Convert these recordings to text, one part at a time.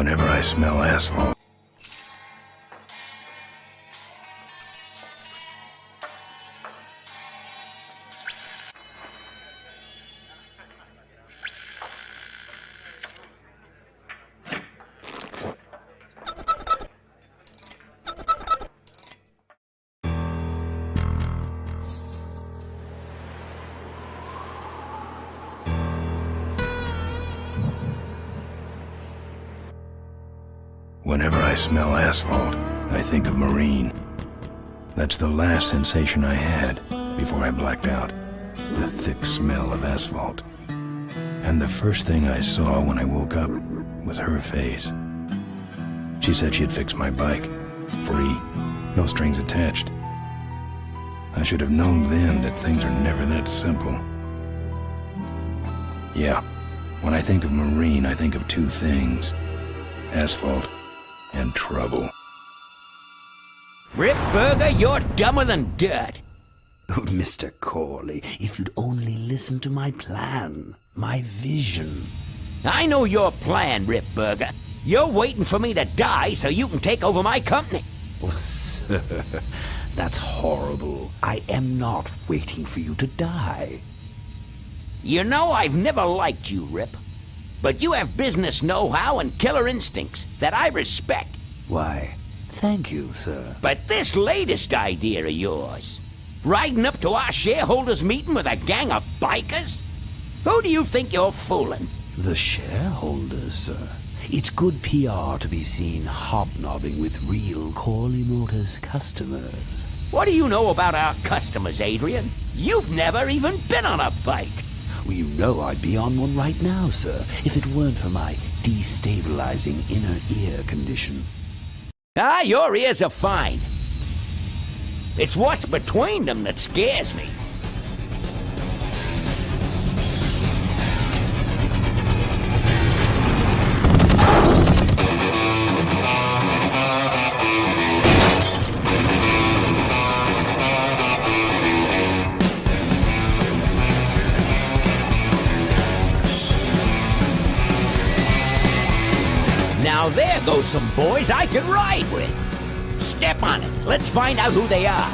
Whenever I smell asphalt. Whenever I smell asphalt, I think of Marine. That's the last sensation I had before I blacked out. The thick smell of asphalt. And the first thing I saw when I woke up was her face. She said she'd fix my bike. Free. No strings attached. I should have known then that things are never that simple. Yeah, when I think of Marine, I think of two things. Asphalt and trouble. Rip Burger, you're dumber than dirt. Oh, Mr. Corley, if you'd only listen to my plan, my vision. I know your plan, Rip Burger. You're waiting for me to die so you can take over my company. Oh, sir, that's horrible. I am not waiting for you to die. You know I've never liked you, Rip. But you have business know-how and killer instincts that I respect. Why, thank you, sir. But this latest idea of yours, riding up to our shareholders' meeting with a gang of bikers? Who do you think you're fooling? The shareholders, sir. It's good PR to be seen hobnobbing with real Corley Motors customers. What do you know about our customers, Adrian? You've never even been on a bike. Well, you know I'd be on one right now, sir, if it weren't for my destabilizing inner ear condition. Ah, your ears are fine. It's what's between them that scares me. Now there goes some boys I can ride with. Step on it. Let's find out who they are.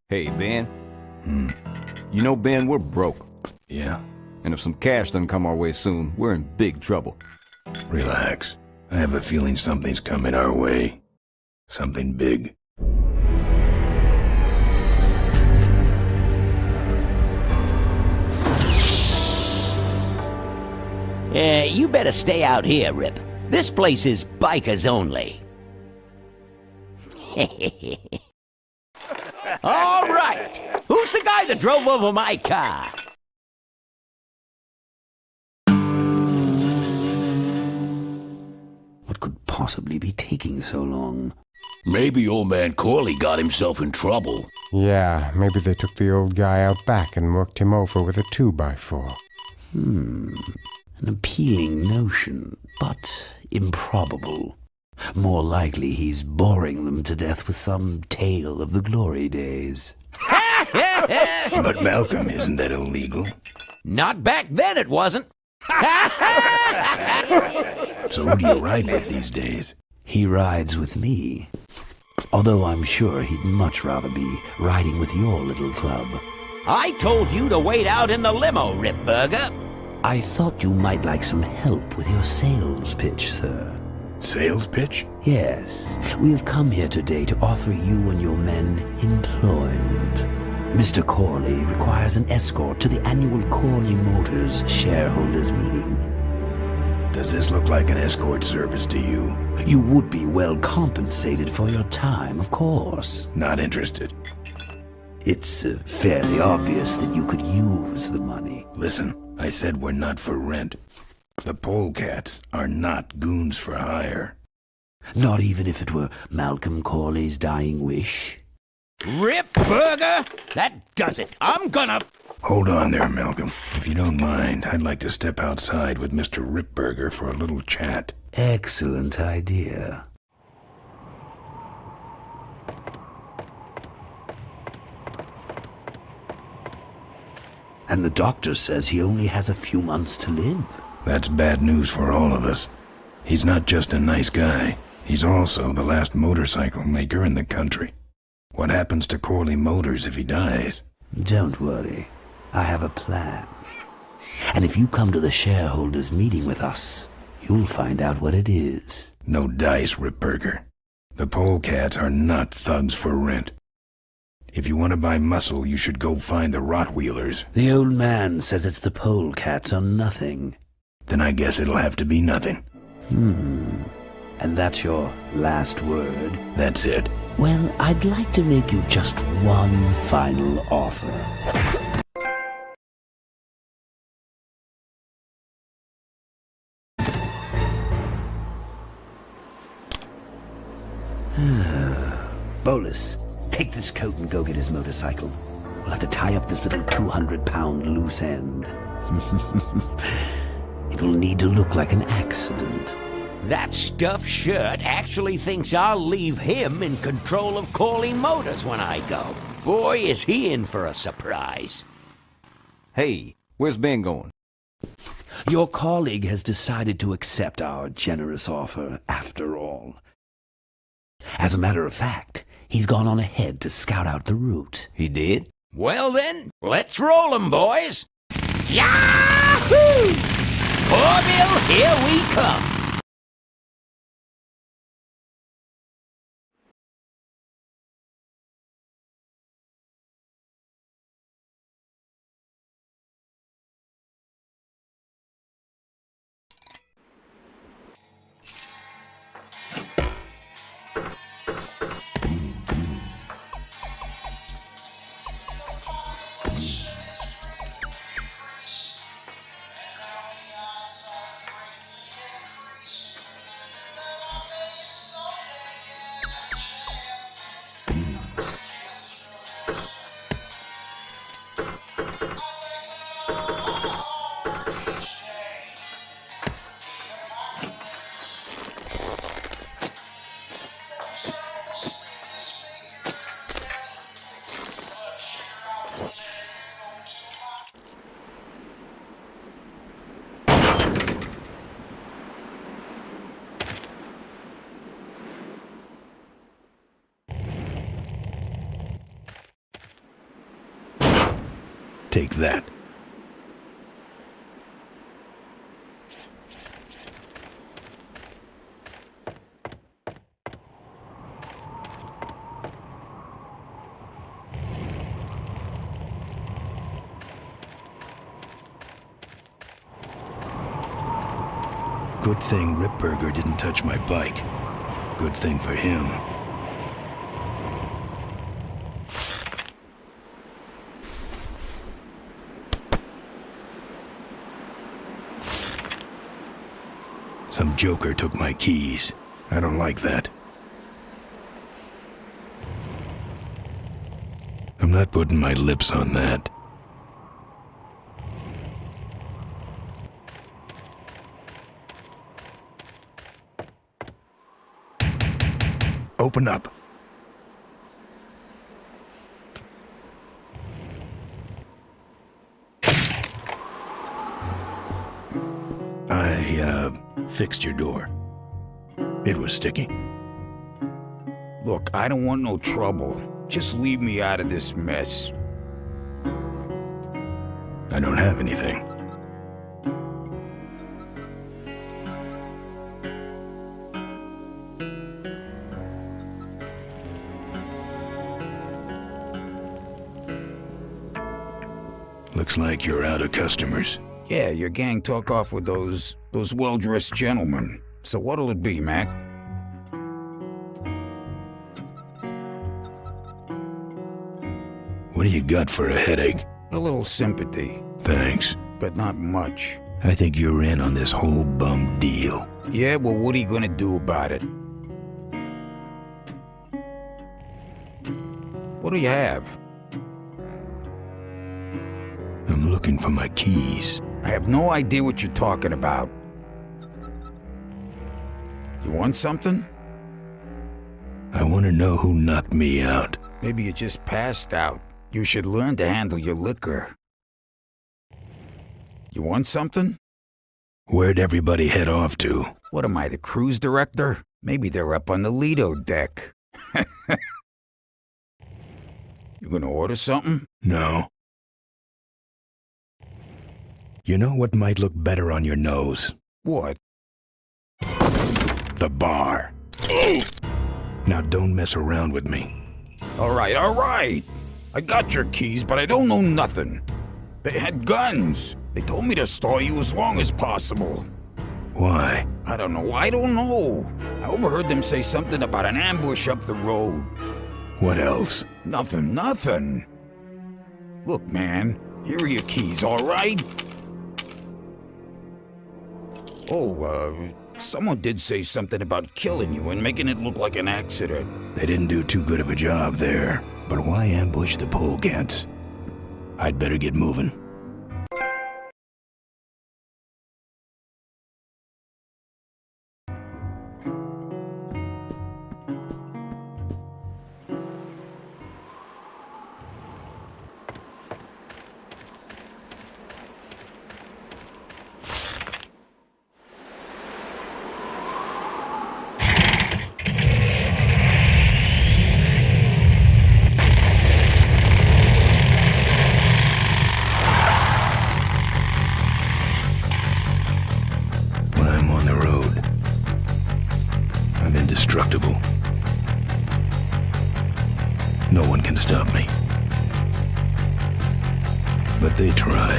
Hey, Ben. You know, Ben, we're broke. Yeah? And if some cash doesn't come our way soon, we're in big trouble. Relax. I have a feeling something's coming our way. Something big. You better stay out here, Rip. This place is bikers only. All right. Who's the guy that drove over my car? What could possibly be taking so long? Maybe old man Corley got himself in trouble. Yeah, maybe they took the old guy out back and worked him over with a 2x4. An appealing notion, but improbable. More likely he's boring them to death with some tale of the glory days. But Malcolm, isn't that illegal? Not back then it wasn't. So who do you ride with these days? He rides with me. Although I'm sure he'd much rather be riding with your little club. I told you to wait out in the limo, Rip Burger. I thought you might like some help with your sales pitch, sir. Sales pitch? Yes, we have come here today to offer you and your men employment. Mr. Corley requires an escort to the annual Corley Motors shareholders meeting. Does this look like an escort service to you? You would be well compensated for your time, of course. Not interested. It's fairly obvious that you could use the money. Listen, I said we're not for rent. The polecats are not goons for hire. Not even if it were Malcolm Corley's dying wish? Rip Burger? That does it. I'm gonna... Hold on there, Malcolm. If you don't mind, I'd like to step outside with Mr. Ripburger for a little chat. Excellent idea. And the doctor says he only has a few months to live. That's bad news for all of us. He's not just a nice guy. He's also the last motorcycle maker in the country. What happens to Corley Motors if he dies? Don't worry. I have a plan. And if you come to the shareholders' meeting with us, you'll find out what it is. No dice, Ripburger. The polecats are not thugs for rent. If you want to buy muscle, you should go find the Rottweilers. The old man says it's the polecats or nothing. Then I guess it'll have to be nothing. And that's your last word? That's it. Well, I'd like to make you just one final offer. Bolus, take this coat and go get his motorcycle. We'll have to tie up this little 200-pound loose end. It will need to look like an accident. That stuffed shirt actually thinks I'll leave him in control of Corley Motors when I go. Boy, is he in for a surprise. Hey, where's Ben going? Your colleague has decided to accept our generous offer after all. As a matter of fact, he's gone on ahead to scout out the route. He did? Well then, let's roll 'em, boys. Yahoo! Corville, here we come. Take that. Good thing Ripburger didn't touch my bike. Good thing for him. Some joker took my keys. I don't like that. I'm not putting my lips on that. Open up. I fixed your door. It was sticky. Look, I don't want no trouble. Just leave me out of this mess. I don't have anything. Looks like you're out of customers. Yeah, your gang took off with those well-dressed gentlemen. So what'll it be, Mac? What do you got for a headache? A little sympathy, Thanks. but not much. I think you're in on this whole bum deal. Yeah, well, what are you gonna do about it? What do you have? I'm looking for my keys. I have no idea what you're talking about. You want something? I want to know who knocked me out. Maybe you just passed out. You should learn to handle your liquor. You want something? Where'd everybody head off to? What am I, the cruise director? Maybe they're up on the Lido deck. You gonna order something? No. You know what might look better on your nose? What? The bar. Now don't mess around with me. All right. I got your keys, but I don't know nothing. They had guns. They told me to stall you as long as possible. Why? I don't know. I overheard them say something about an ambush up the road. What else? Nothing. Look, man, here are your keys, all right? Someone did say something about killing you and making it look like an accident. They didn't do too good of a job there. But why ambush the polecats? I'd better get moving. Indestructible. No one can stop me. But they try.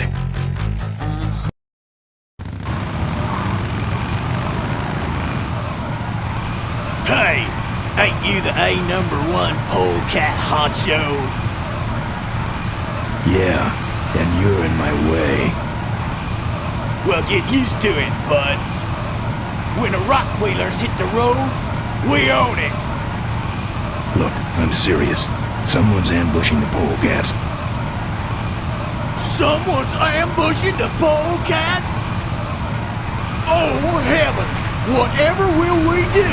Hey, ain't you the A#1 polecat honcho? Yeah, and you're in my way. Well, get used to it, bud. When the Rockwheelers hit the road, we own it. Look, I'm serious. Someone's ambushing the polecats. Someone's ambushing the polecats? Oh, heavens! Whatever will we do?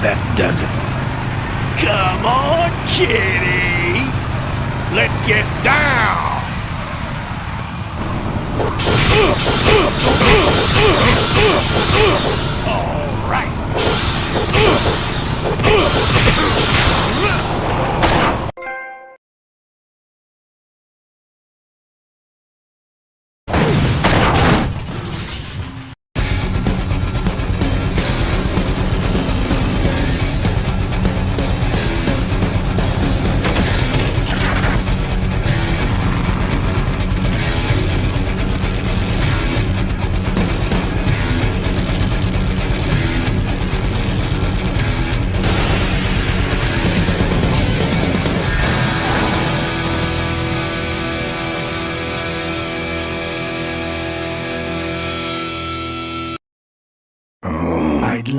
That does it. Come on, kitty! Let's get down! All right.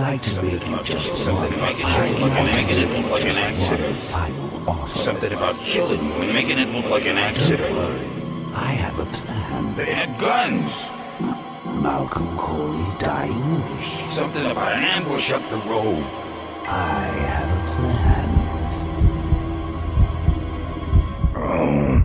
like to make you just Something about making it look like an accident. final offer. Something about killing you and making it look like an accident. I have a plan. They had guns. Malcolm Corley's dying wish. Something about an ambush up the road. I have a plan. Oh.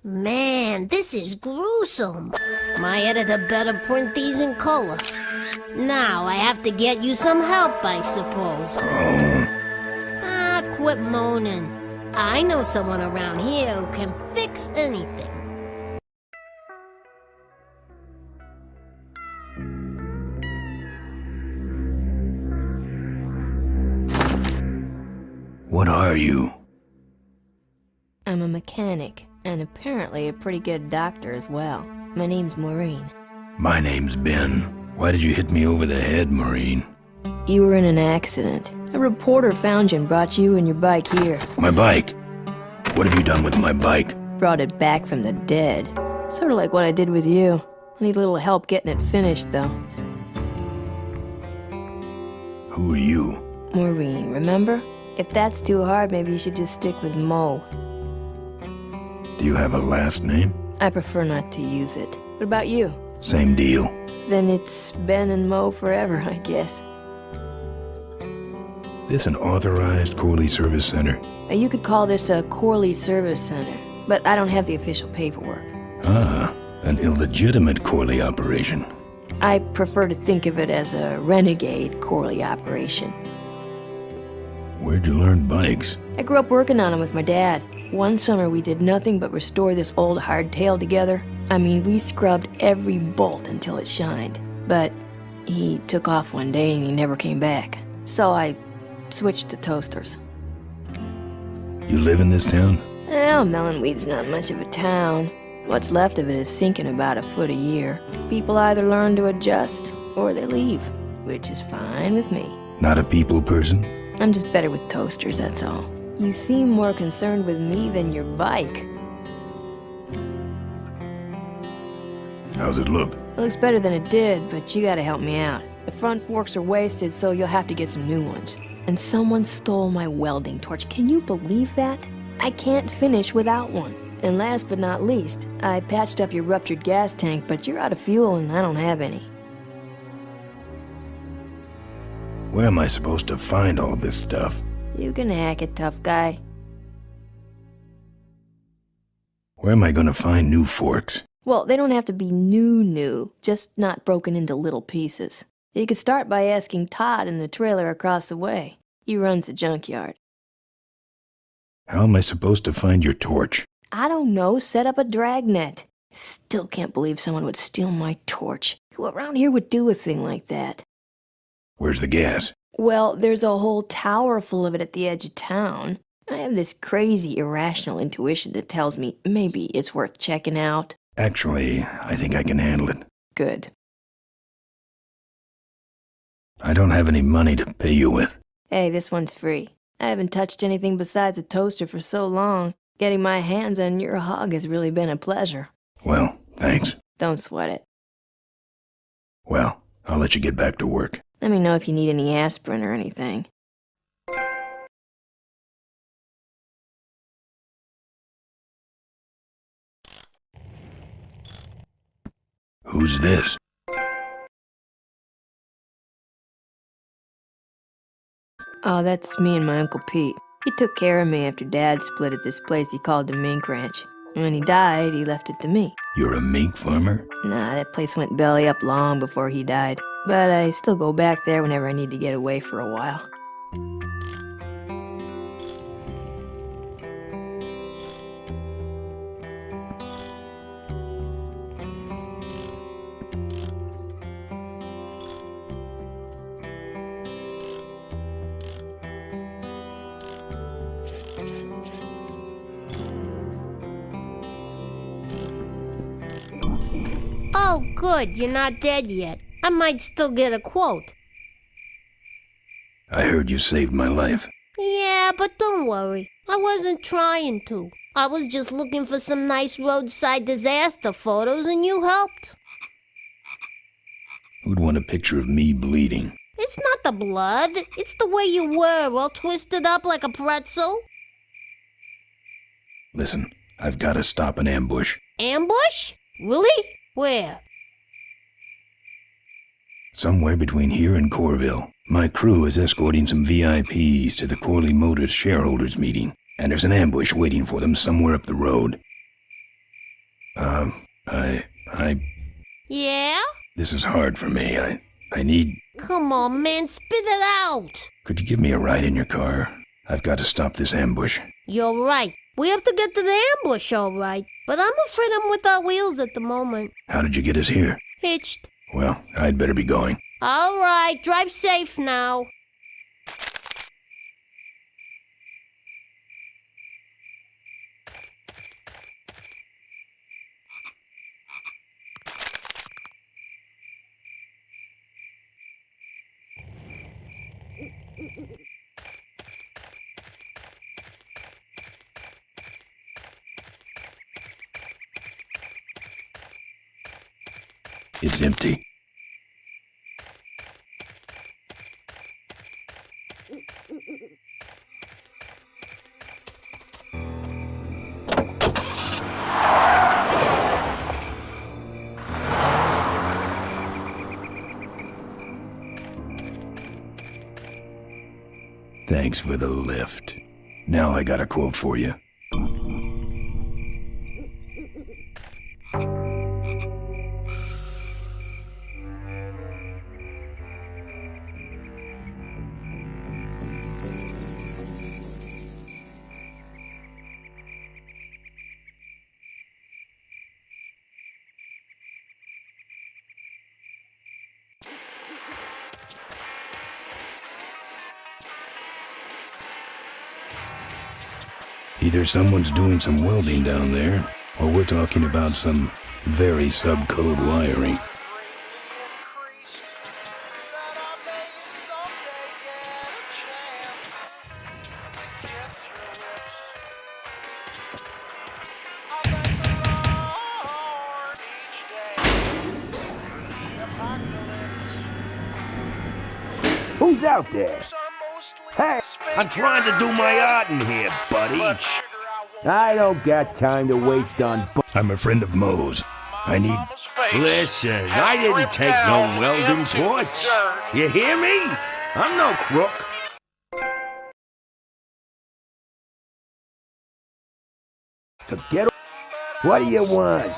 Man, this is gruesome. My editor better print these in color. Now I have to get you some help, I suppose. Ah, quit moaning. I know someone around here who can fix anything. What are you? I'm a mechanic, and apparently a pretty good doctor as well. My name's Maureen. My name's Ben. Why did you hit me over the head, Maureen? You were in an accident. A reporter found you and brought you and your bike here. My bike? What have you done with my bike? Brought it back from the dead. Sort of like what I did with you. I need a little help getting it finished, though. Who are you? Maureen, remember? If that's too hard, maybe you should just stick with Mo. Do you have a last name? I prefer not to use it. What about you? Same deal. Then it's Ben and Mo forever, I guess. This an authorized Corley Service Center? You could call this a Corley Service Center, but I don't have the official paperwork. Ah, an illegitimate Corley operation. I prefer to think of it as a renegade Corley operation. Where'd you learn bikes? I grew up working on them with my dad. One summer we did nothing but restore this old hardtail together. I mean, we scrubbed every bolt until it shined. But he took off one day and he never came back. So I switched to toasters. You live in this town? Well, Melonweed's not much of a town. What's left of it is sinking about a foot a year. People either learn to adjust or they leave, which is fine with me. Not a people person? I'm just better with toasters, that's all. You seem more concerned with me than your bike. How's it look? It looks better than it did, but you gotta help me out. The front forks are wasted, so you'll have to get some new ones. And someone stole my welding torch. Can you believe that? I can't finish without one. And last but not least, I patched up your ruptured gas tank, but you're out of fuel and I don't have any. Where am I supposed to find all this stuff? You can hack it, tough guy. Where am I gonna find new forks? Well, they don't have to be new, just not broken into little pieces. You could start by asking Todd in the trailer across the way. He runs the junkyard. How am I supposed to find your torch? I don't know, set up a dragnet. Still can't believe someone would steal my torch. Who around here would do a thing like that? Where's the gas? Well, there's a whole tower full of it at the edge of town. I have this crazy, irrational intuition that tells me maybe it's worth checking out. Actually, I think I can handle it. Good. I don't have any money to pay you with. Hey, this one's free. I haven't touched anything besides a toaster for so long. Getting my hands on your hog has really been a pleasure. Well, thanks. Don't sweat it. Well, I'll let you get back to work. Let me know if you need any aspirin or anything. Who's this? Oh, that's me and my Uncle Pete. He took care of me after Dad split at this place he called the Mink Ranch. When he died, he left it to me. You're a mink farmer? Nah, that place went belly up long before he died. But I still go back there whenever I need to get away for a while. Oh, good, you're not dead yet. I might still get a quote. I heard you saved my life. Yeah, but don't worry. I wasn't trying to. I was just looking for some nice roadside disaster photos and you helped. Who'd want a picture of me bleeding? It's not the blood. It's the way you were, all twisted up like a pretzel. Listen, I've got to stop an ambush. Ambush? Really? Where? Somewhere between here and Corville. My crew is escorting some VIPs to the Corley Motors shareholders meeting, and there's an ambush waiting for them somewhere up the road. Yeah? This is hard for me. I need... Come on, man, spit it out. Could you give me a ride in your car? I've got to stop this ambush. You're right. We have to get to the ambush, all right. But I'm afraid I'm without wheels at the moment. How did you get us here? Hitched. Well, I'd better be going. All right, drive safe now. It's empty. Thanks for the lift. Now I got a quote for you. Either someone's doing some welding down there, or we're talking about some very sub-code wiring. Who's out there? Hey, I'm trying to do my art in here, buddy. I don't got time to waste on... I'm a friend of Moe's. I need... Listen, I didn't take no welding torch. You hear me? I'm no crook. So get... What do you want?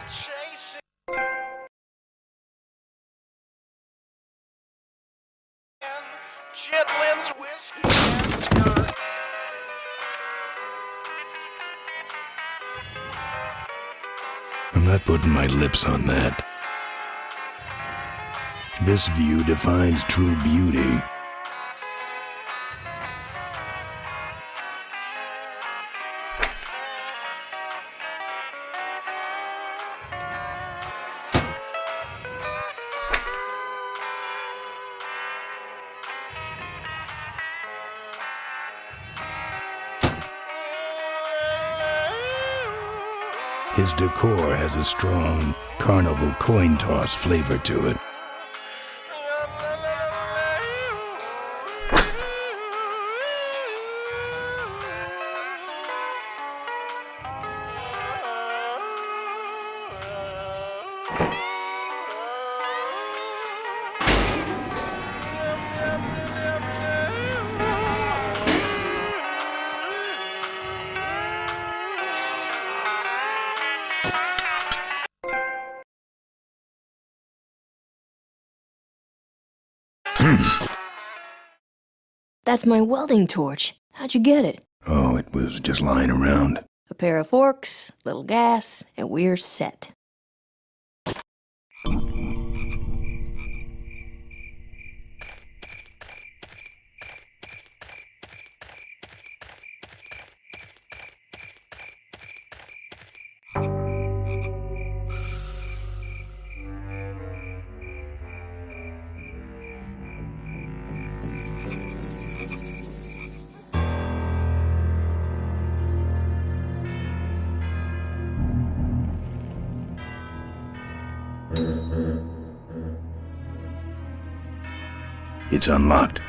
I'm not putting my lips on that. This view defines true beauty. His decor has a strong carnival coin toss flavor to it. That's my welding torch. How'd you get it? Oh, it was just lying around. A pair of forks, little gas, and we're set. It's unlocked.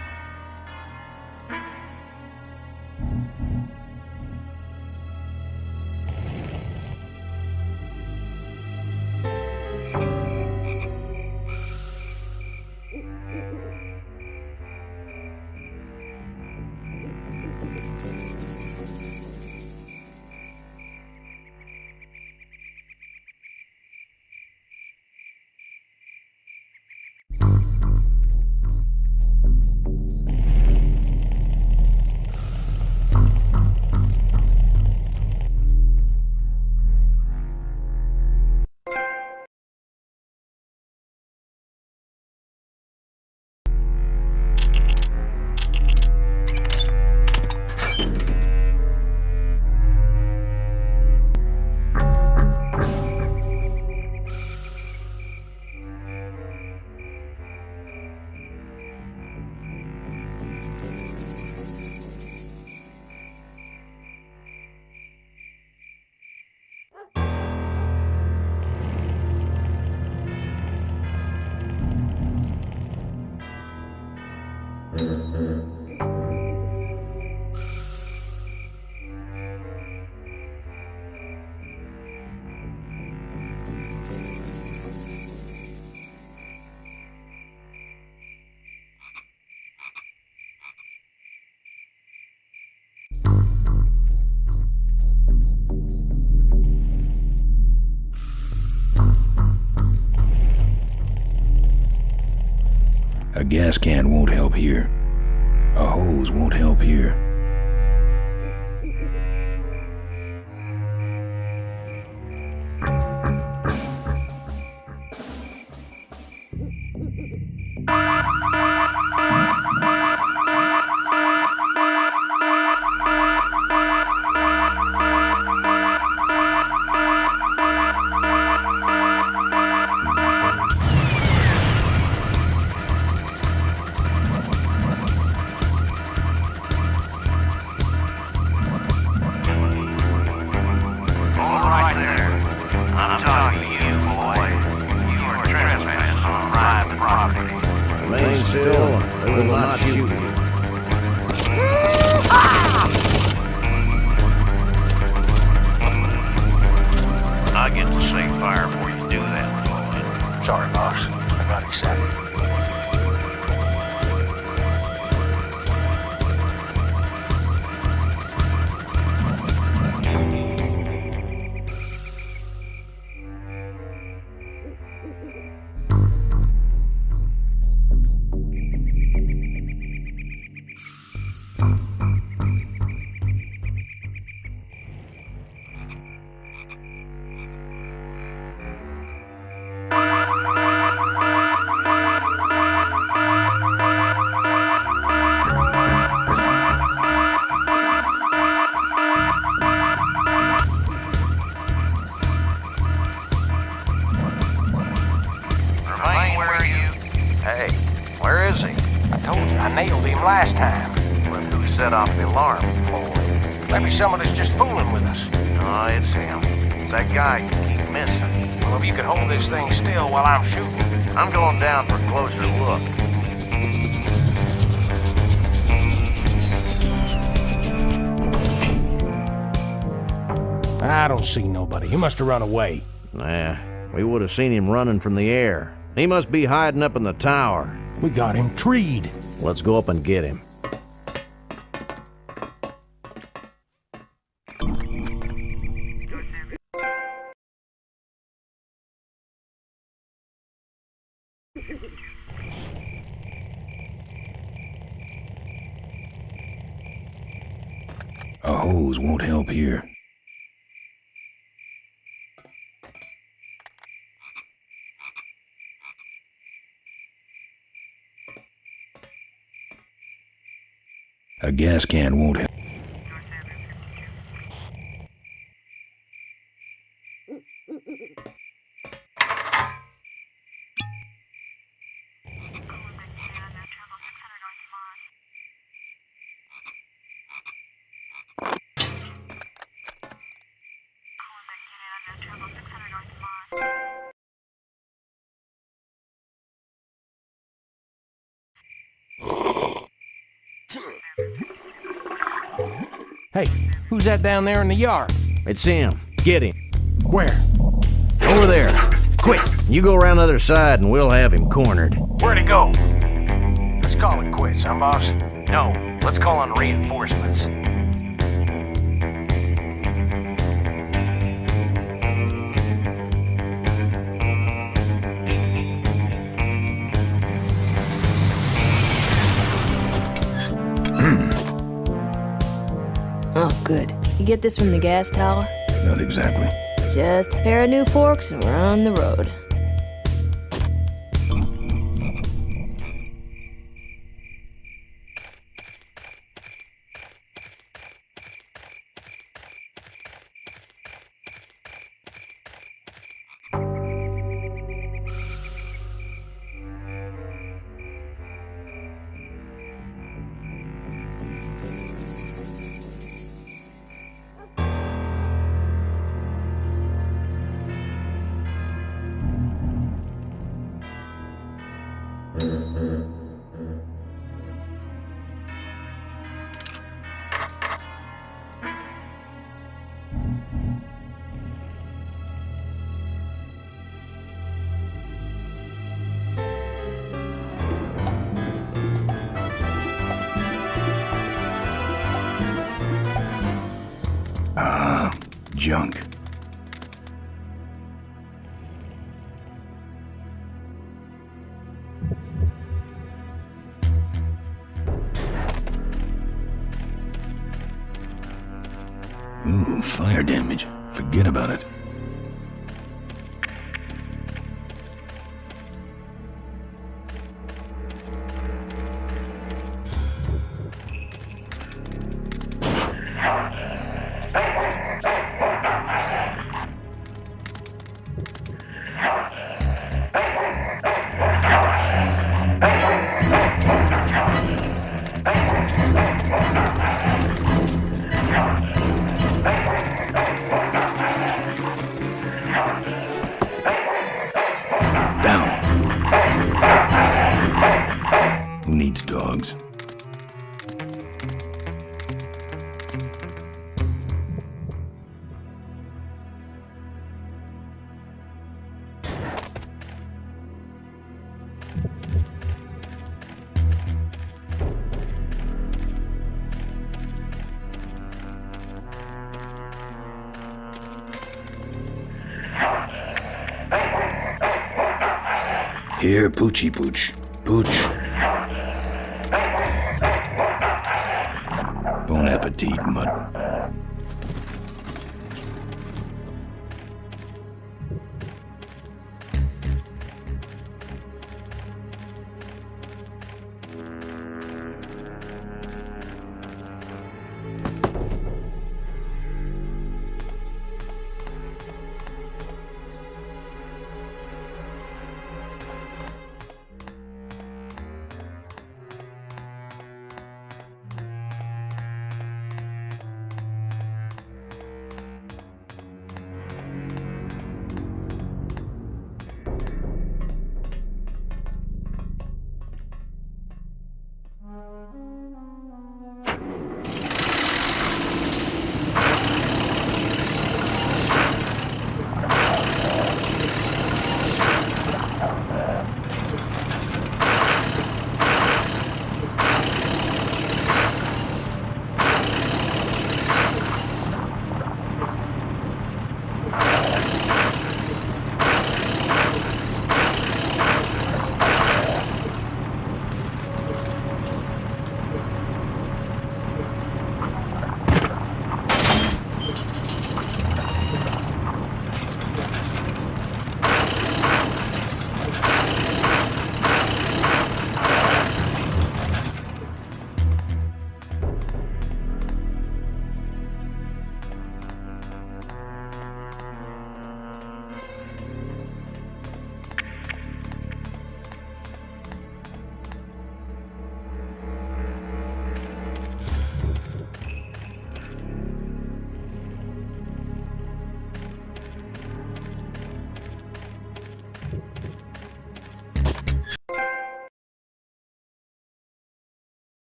A gas can won't help here. A hose won't help here. Last time. Well, who set off the alarm, Floyd? Maybe someone is just fooling with us. Oh, it's him. It's that guy you keep missing. Well, if you could hold this thing still while I'm shooting. I'm going down for a closer look. I don't see nobody. He must have run away. Nah, we would have seen him running from the air. He must be hiding up in the tower. We got him treed. Let's go up and get him. A hose won't help here. A gas can won't help. Hey, who's that down there in the yard? It's him. Get him. Where? Over there. Quick, you go around the other side and we'll have him cornered. Where'd he go? Let's call it quits, huh, boss? No, let's call on reinforcements. Oh, good. You get this from the gas tower? Not exactly. Just a pair of new forks and we're on the road. Junk. Ooh, fire damage. Forget about it. Who needs dogs? Here, Poochie Pooch. Pooch. Bon appetit, mutt.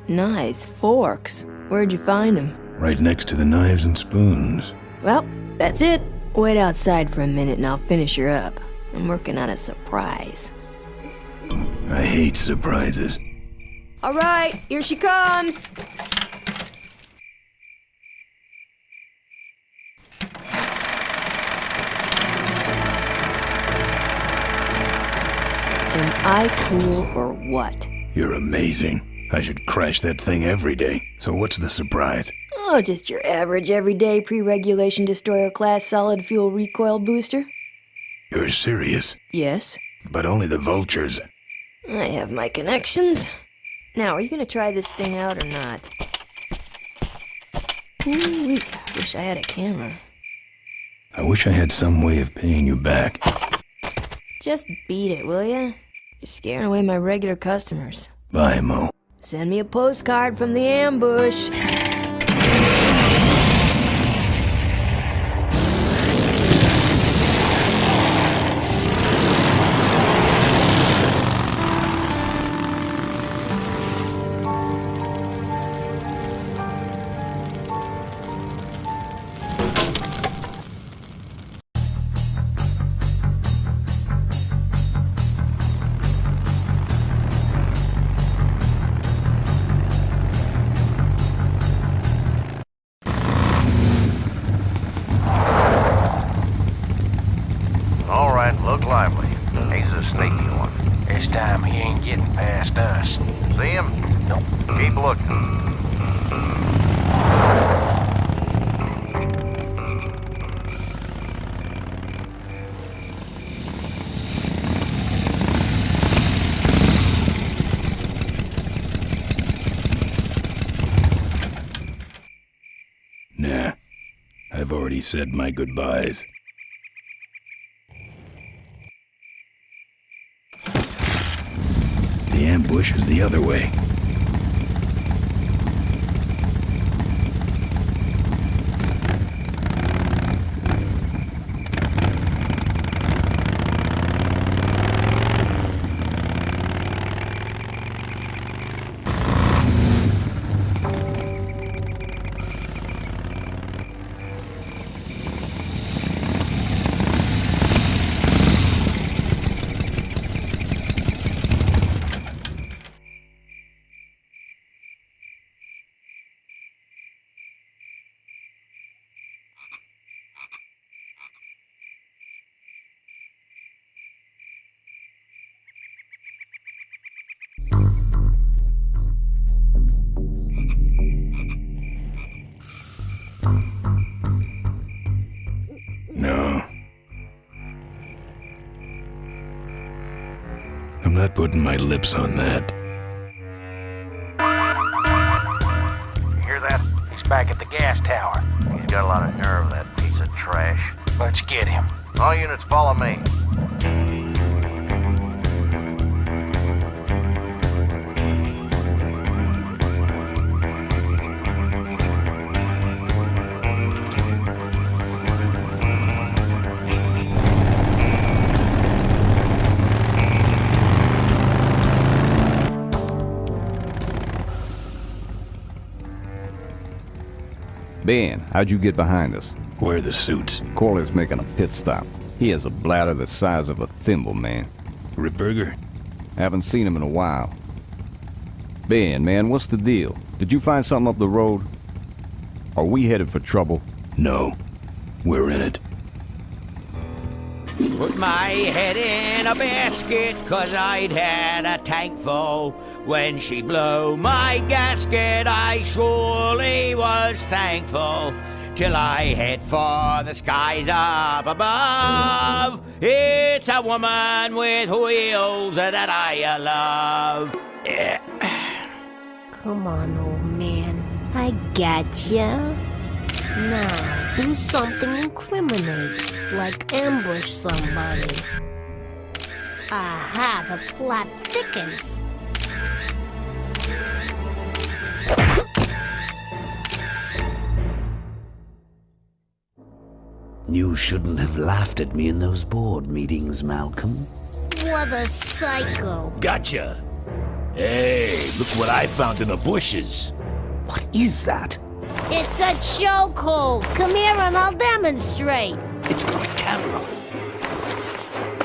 Nice forks. Where'd you find them? Right next to the knives and spoons. Well, that's it. Wait outside for a minute and I'll finish her up. I'm working on a surprise. I hate surprises. All right, here she comes. Am I cool or what? You're amazing. I should crash that thing every day. So what's the surprise? Oh, just your average everyday pre-regulation destroyer class solid fuel recoil booster. You're serious? Yes. But only the vultures. I have my connections. Now, are you gonna try this thing out or not? Ooh, wish I had a camera. I wish I had some way of paying you back. Just beat it, will ya? You're scaring away my regular customers. Bye, Mo. Send me a postcard from the ambush. All right, look lively. He's a sneaky one. This time he ain't getting past us. See him? Nope. Keep looking. Nah. I've already said my goodbyes. The ambush is the other way. No. I'm not putting my lips on that. You hear that? He's back at the gas tower. He's got a lot of nerve, that piece of trash. Let's get him. All units follow me. Ben, how'd you get behind us? Where are the suits? Corley's making a pit stop. He has a bladder the size of a thimble, man. Ripburger? Haven't seen him in a while. Ben, man, what's the deal? Did you find something up the road? Are we headed for trouble? No. We're in it. Put my head in a basket, 'cause I'd had a tank full. When she blew my gasket, I surely was thankful. Till I head for the skies up above. It's a woman with wheels that I love. Yeah. Come on, old man. I gotcha. Now, do something incriminating, like ambush somebody. Aha, the plot thickens. You shouldn't have laughed at me in those board meetings, Malcolm. What a psycho. Gotcha. Hey, look what I found in the bushes. What is that? It's a chokehold. Come here and I'll demonstrate. It's got a camera.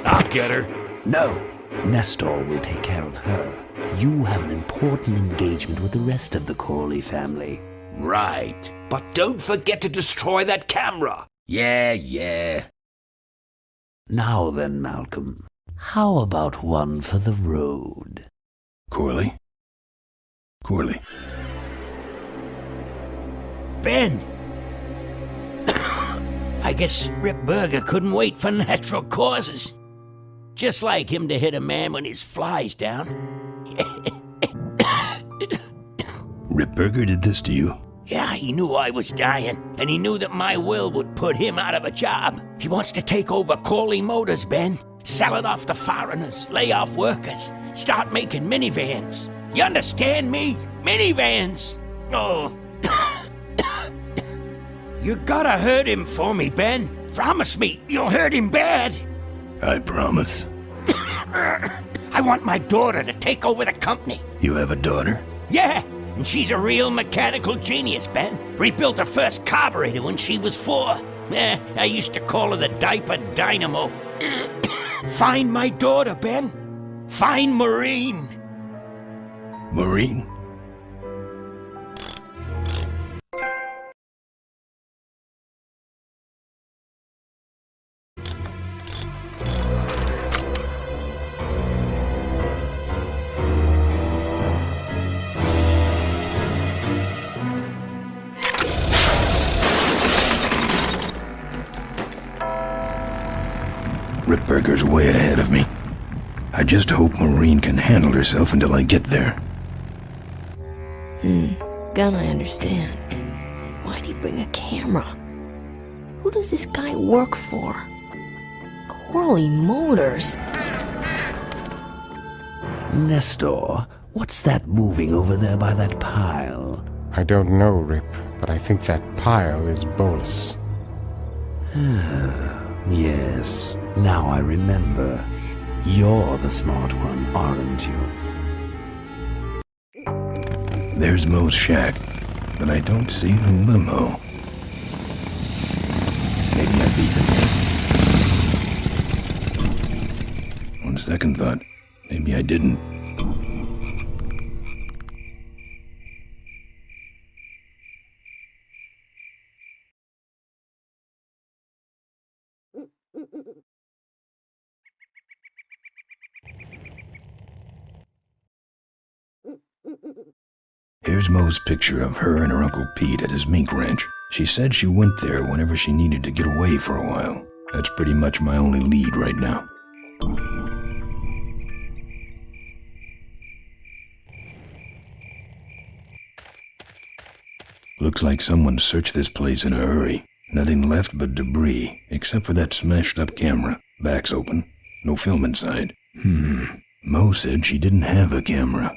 I'll get her. No, Nestor will take care of her. You have an important engagement with the rest of the Corley family. Right. But don't forget to destroy that camera. Yeah. Now then, Malcolm, how about one for the road? Corley? Ben! I guess Rip Burger couldn't wait for natural causes. Just like him to hit a man when his fly's down. Rip Burger did this to you? Yeah, he knew I was dying, and he knew that my will would put him out of a job. He wants to take over Corley Motors, Ben. Sell it off to foreigners, lay off workers, start making minivans. You understand me? Minivans! Oh. You gotta hurt him for me, Ben. Promise me you'll hurt him bad. I promise. I want my daughter to take over the company. You have a daughter? Yeah, and she's a real mechanical genius, Ben. Rebuilt her first carburetor when she was 4. I used to call her the diaper dynamo. Find my daughter, Ben. Find Maureen. Maureen? Rip Burger's way ahead of me. I just hope Maureen can handle herself until I get there. Gun, I understand. Why'd he bring a camera? Who does this guy work for? Corley Motors. Nestor, what's that moving over there by that pile? I don't know, Rip, but I think that pile is Bolus. Yes, now I remember. You're the smart one, aren't you? There's Mo's shack, but I don't see the limo. Maybe I beat them. On second thought, maybe I didn't. Here's Mo's picture of her and her Uncle Pete at his mink ranch. She said she went there whenever she needed to get away for a while. That's pretty much my only lead right now. Looks like someone searched this place in a hurry. Nothing left but debris, except for that smashed up camera. Back's open. No film inside. Mo said she didn't have a camera.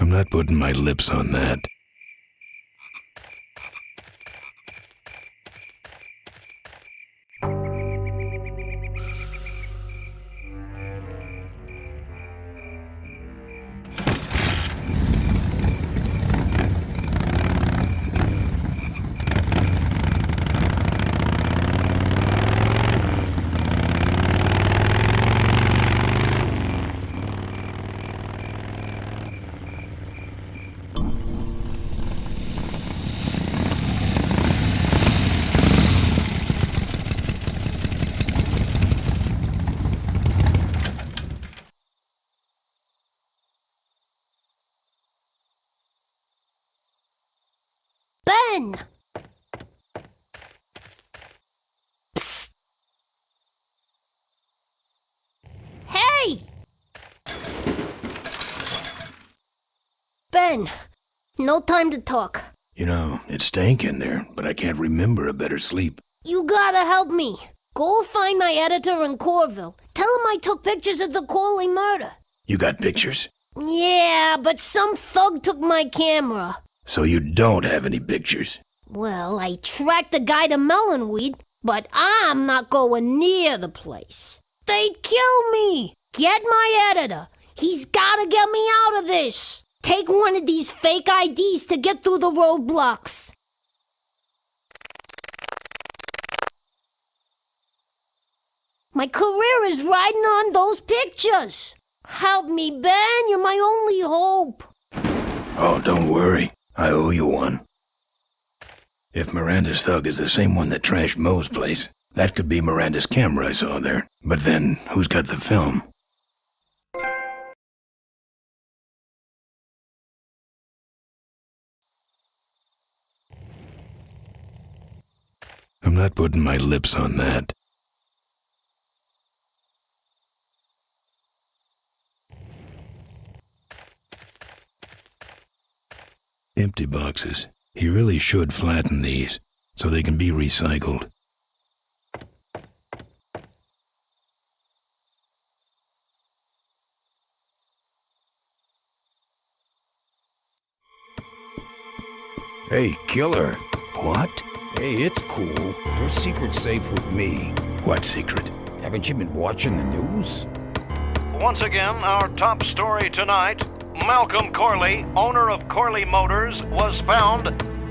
I'm not putting my lips on that. Ben! Psst! Hey! Ben, no time to talk. You know, it stank in there, but I can't remember a better sleep. You gotta help me. Go find my editor in Corville. Tell him I took pictures of the Corley murder. You got pictures? Yeah, but some thug took my camera. So you don't have any pictures? Well, I tracked the guy to Melonweed, but I'm not going near the place. They'd kill me. Get my editor. He's gotta get me out of this. Take one of these fake IDs to get through the roadblocks. My career is riding on those pictures. Help me, Ben. You're my only hope. Oh, don't worry. I owe you one. If Miranda's thug is the same one that trashed Moe's place, that could be Miranda's camera I saw there. But then, who's got the film? I'm not putting my lips on that. Empty boxes. He really should flatten these, so they can be recycled. Hey, killer. What? Hey, it's cool. Your secret's safe with me. What secret? Haven't you been watching the news? Once again, our top story tonight. Malcolm Corley, owner of Corley Motors, was found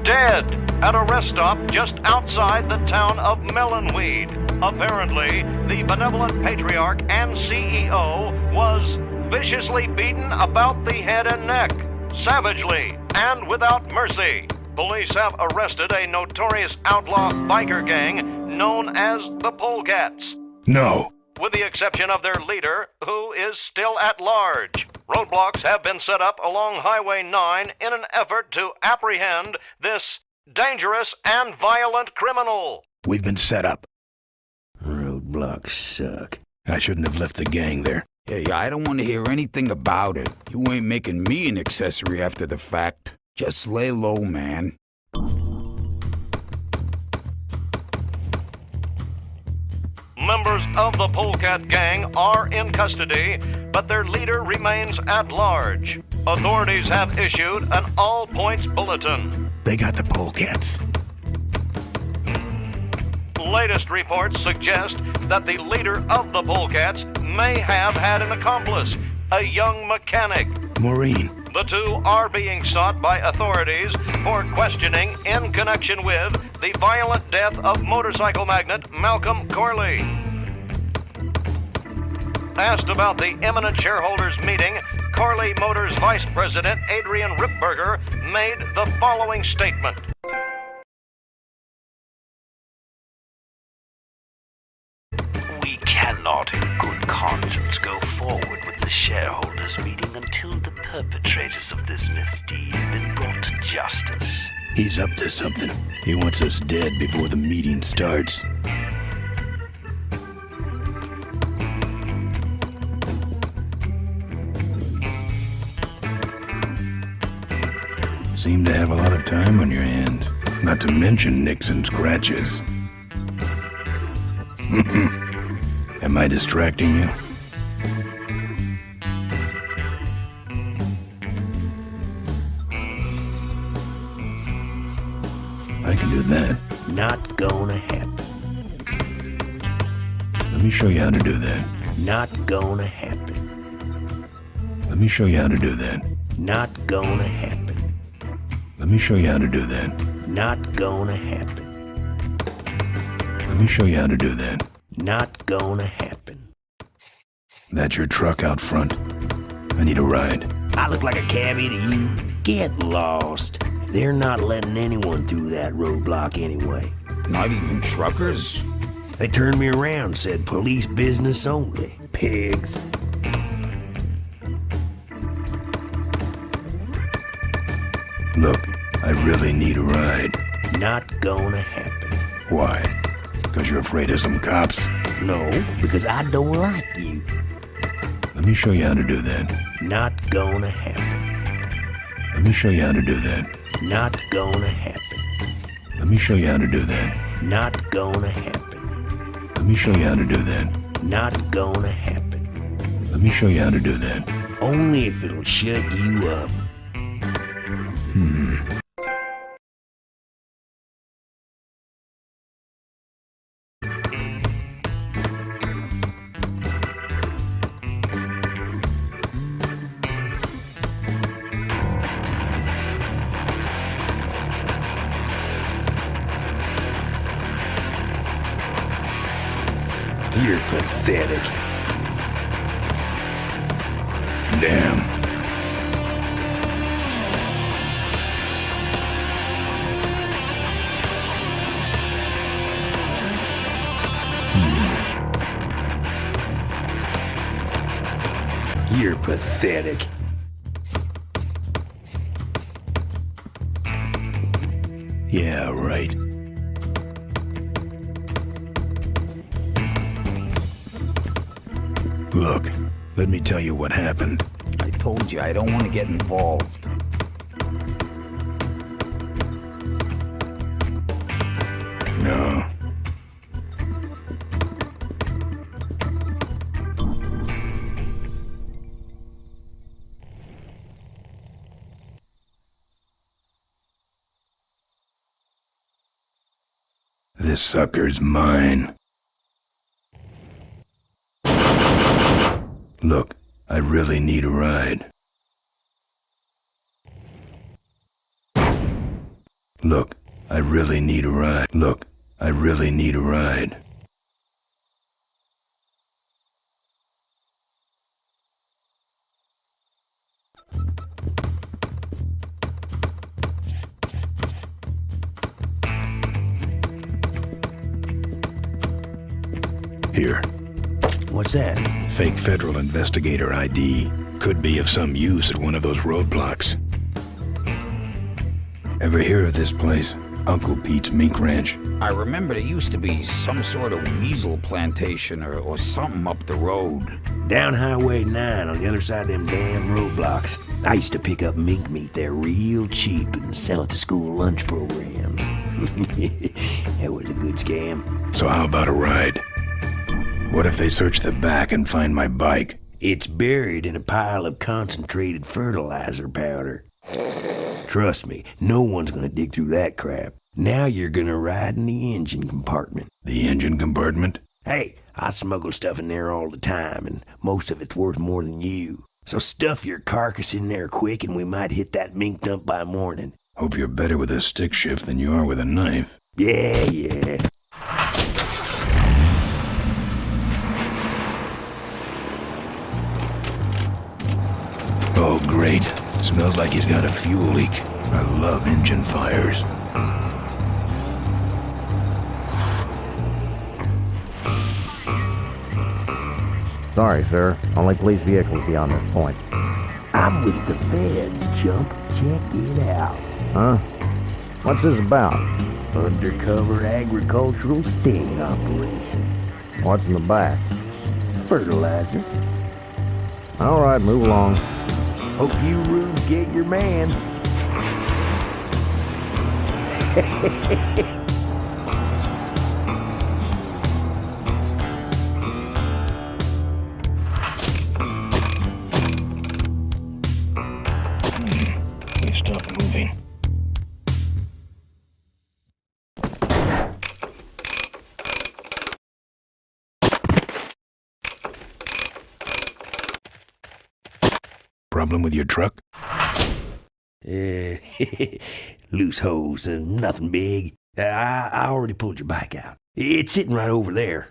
dead at a rest stop just outside the town of Melonweed. Apparently, the benevolent patriarch and CEO was viciously beaten about the head and neck, savagely and without mercy. Police have arrested a notorious outlaw biker gang known as the Polecats. No. With the exception of their leader, who is still at large. Roadblocks have been set up along Highway 9 in an effort to apprehend this dangerous and violent criminal. We've been set up. Roadblocks suck. I shouldn't have left the gang there. Hey, I don't want to hear anything about it. You ain't making me an accessory after the fact. Just lay low, man. Members of the Polecat gang are in custody, but their leader remains at large. Authorities have issued an all-points bulletin. They got the Polecats. Latest reports suggest that the leader of the Polecats may have had an accomplice, a young mechanic. Maureen. The two are being sought by authorities for questioning in connection with the violent death of motorcycle magnate Malcolm Corley. Asked about the imminent shareholders meeting, Corley Motors Vice President Adrian Ripberger made the following statement. We cannot in good conscience go forward with the shareholders meeting until the perpetrators of this misdeed have been brought to justice. He's up to something. He wants us dead before the meeting starts. Seem to have a lot of time on your hands. Not to mention nicks and scratches. Am I distracting you? I can do that. Not gonna happen. Let me show you how to do that. Not gonna happen. Let me show you how to do that. Not gonna happen. Let me show you how to do that. Not gonna happen. Let me show you how to do that. Not gonna happen. That's your truck out front. I need a ride. I look like a cabbie to you? Get lost. They're not letting anyone through that roadblock anyway. Not even truckers? They turned me around, said police business only. Pigs. Look, I really need a ride. Not gonna happen. Why? Because you're afraid of some cops? No, because I don't like you. Let me show you how to do that. Not gonna happen. Let me show you how to do that. Not gonna happen. Let me show you how to do that. Not gonna happen. Let me show you how to do that. Not gonna happen. Let me show you how to do that. Only if it'll shut you up. You're pathetic. Damn. You're pathetic. Yeah, right. Look, let me tell you what happened. I told you I don't want to get involved. No. This sucker's mine. Look, I really need a ride. Look, I really need a ride. Look, I really need a ride. Here. What's that? Fake federal investigator ID. Could be of some use at one of those roadblocks. Ever hear of this place? Uncle Pete's Mink Ranch? I remember there used to be some sort of weasel plantation or something up the road. Down Highway 9 on the other side of them damn roadblocks. I used to pick up mink meat there real cheap and sell it to school lunch programs. That was a good scam. So how about a ride? What if they search the back and find my bike? It's buried in a pile of concentrated fertilizer powder. Trust me, no one's gonna dig through that crap. Now you're gonna ride in the engine compartment. The engine compartment? Hey, I smuggle stuff in there all the time, and most of it's worth more than you. So stuff your carcass in there quick, and we might hit that mink dump by morning. Hope you're better with a stick shift than you are with a knife. Yeah. Oh, great. Smells like he's got a fuel leak. I love engine fires. Sorry, sir. Only police vehicles beyond this point. I'm with the feds, chump. Check it out. Huh? What's this about? Undercover agricultural sting operation. What's in the back? Fertilizer. All right, move along. Hope you rubes get your man. They stopped moving. Problem with your truck? Loose hose, nothing big. I already pulled your bike out. It's sitting right over there.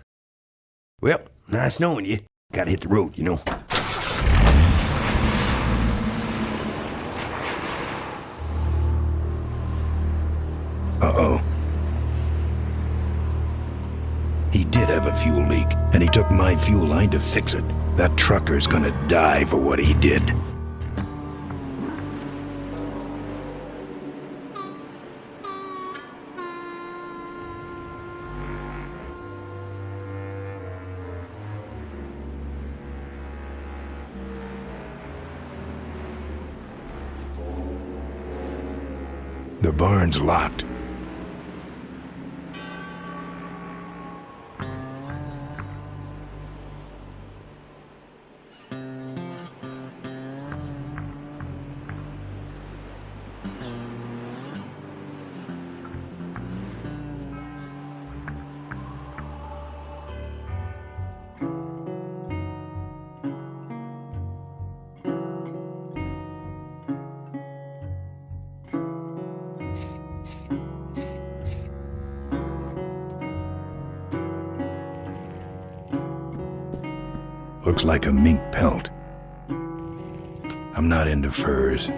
Well, nice knowing you. Gotta hit the road, you know. Uh-oh. He did have a fuel leak, and he took my fuel line to fix it. That trucker's gonna die for what he did. The barn's locked. Looks like a mink pelt. I'm not into furs.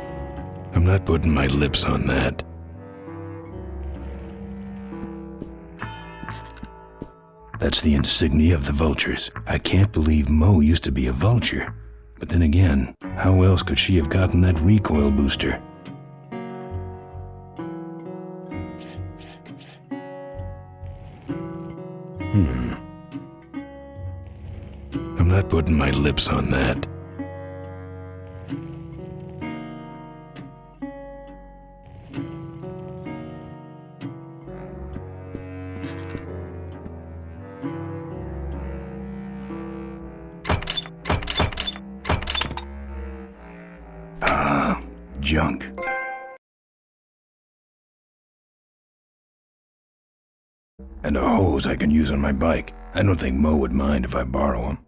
I'm not putting my lips on that. That's the insignia of the vultures. I can't believe Mo used to be a vulture. But then again, how else could she have gotten that recoil booster? I'm not putting my lips on that. Junk. And a hose I can use on my bike. I don't think Mo would mind if I borrow him.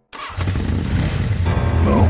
Mo?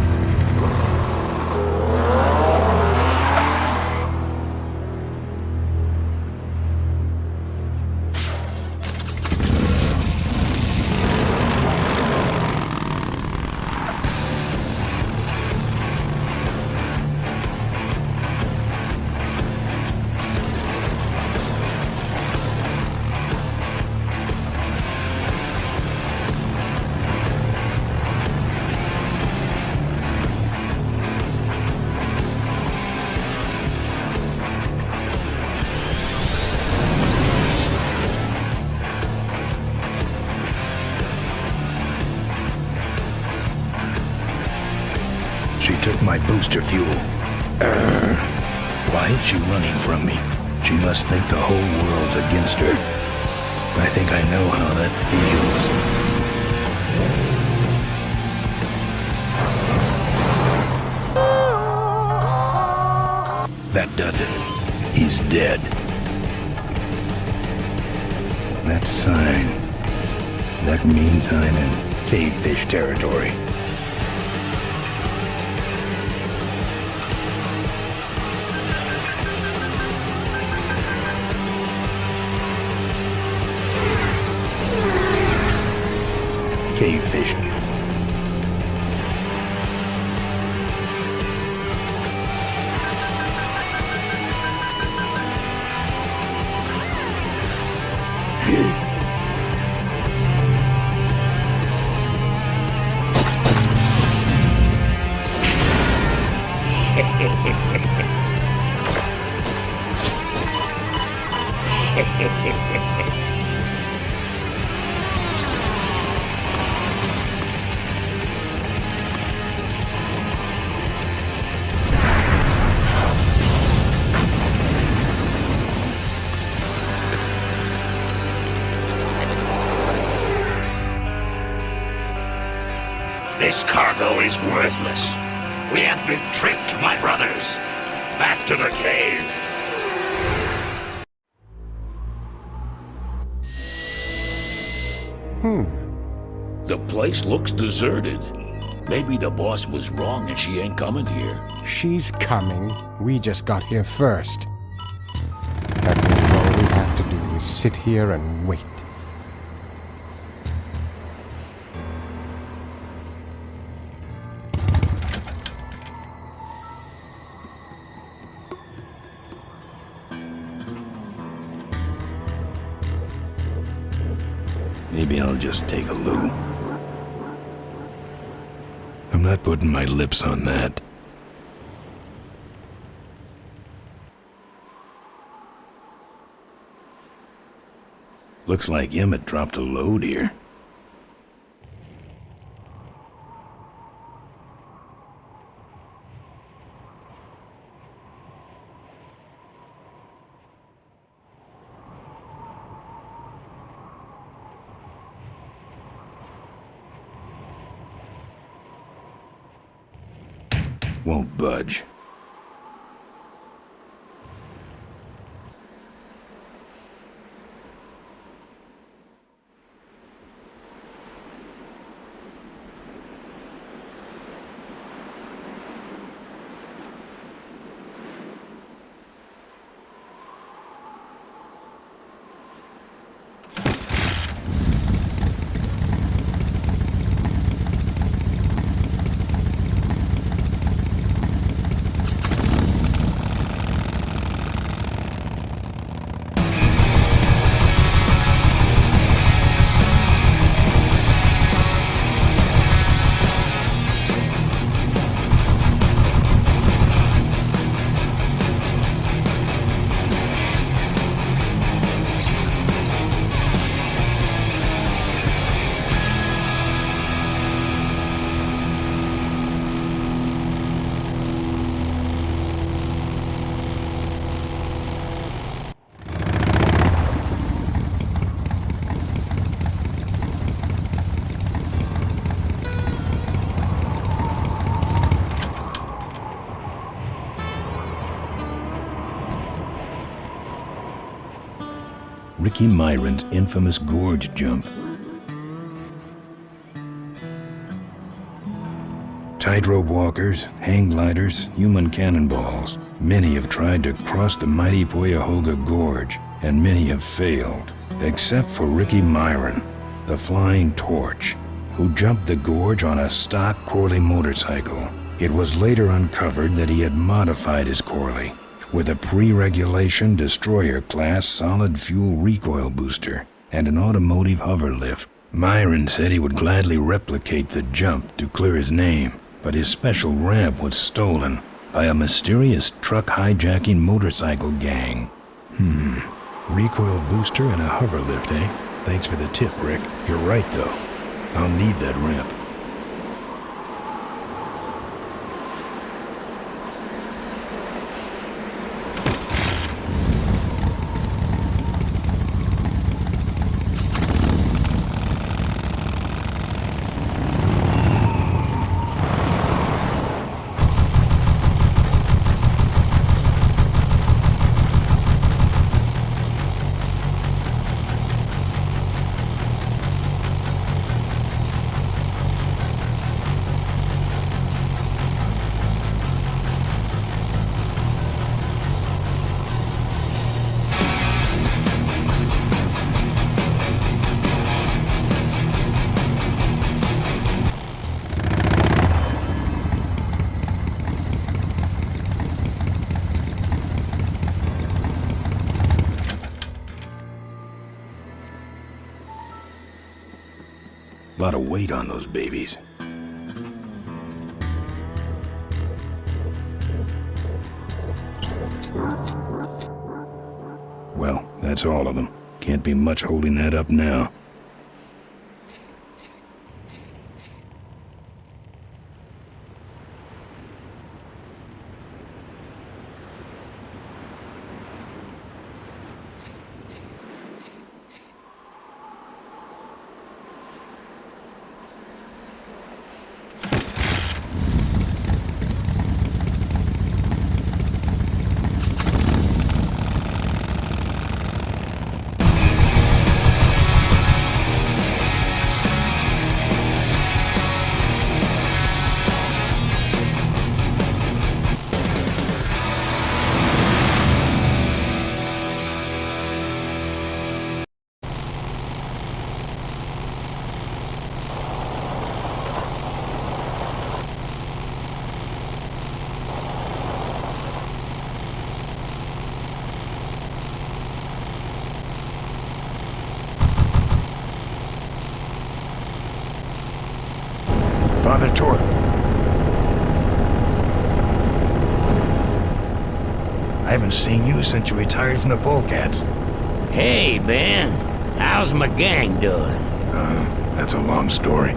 She took my booster fuel. Why is she running from me? She must think the whole world's against her. I think I know how that feels. That does it. He's dead. That sign. That means I'm in cavefish territory. Cavefish. This cargo is worthless. We have been tricked, my brothers. Back to the cave. The place looks deserted. Maybe the boss was wrong and she ain't coming here. She's coming. We just got here first. That means all we have to do is sit here and wait. Maybe I'll just take a little. I'm not putting my lips on that. Looks like Emmett dropped a load here. won't budge. Ricky Myron's infamous gorge jump. Tightrope walkers, hang gliders, human cannonballs. Many have tried to cross the mighty Cuyahoga Gorge, and many have failed, except for Ricky Myron, the Flying Torch, who jumped the gorge on a stock Corley motorcycle. It was later uncovered that he had modified his Corley with a pre-regulation destroyer-class solid-fuel recoil booster and an automotive hover lift. Myron said he would gladly replicate the jump to clear his name, but his special ramp was stolen by a mysterious truck hijacking motorcycle gang. Recoil booster and a hover lift, eh? Thanks for the tip, Rick. You're right, though. I'll need that ramp. A lot of weight on those babies. Well, that's all of them. Can't be much holding that up now. Father Torp. I haven't seen you since you retired from the Polecats. Hey, Ben. How's my gang doing? That's a long story.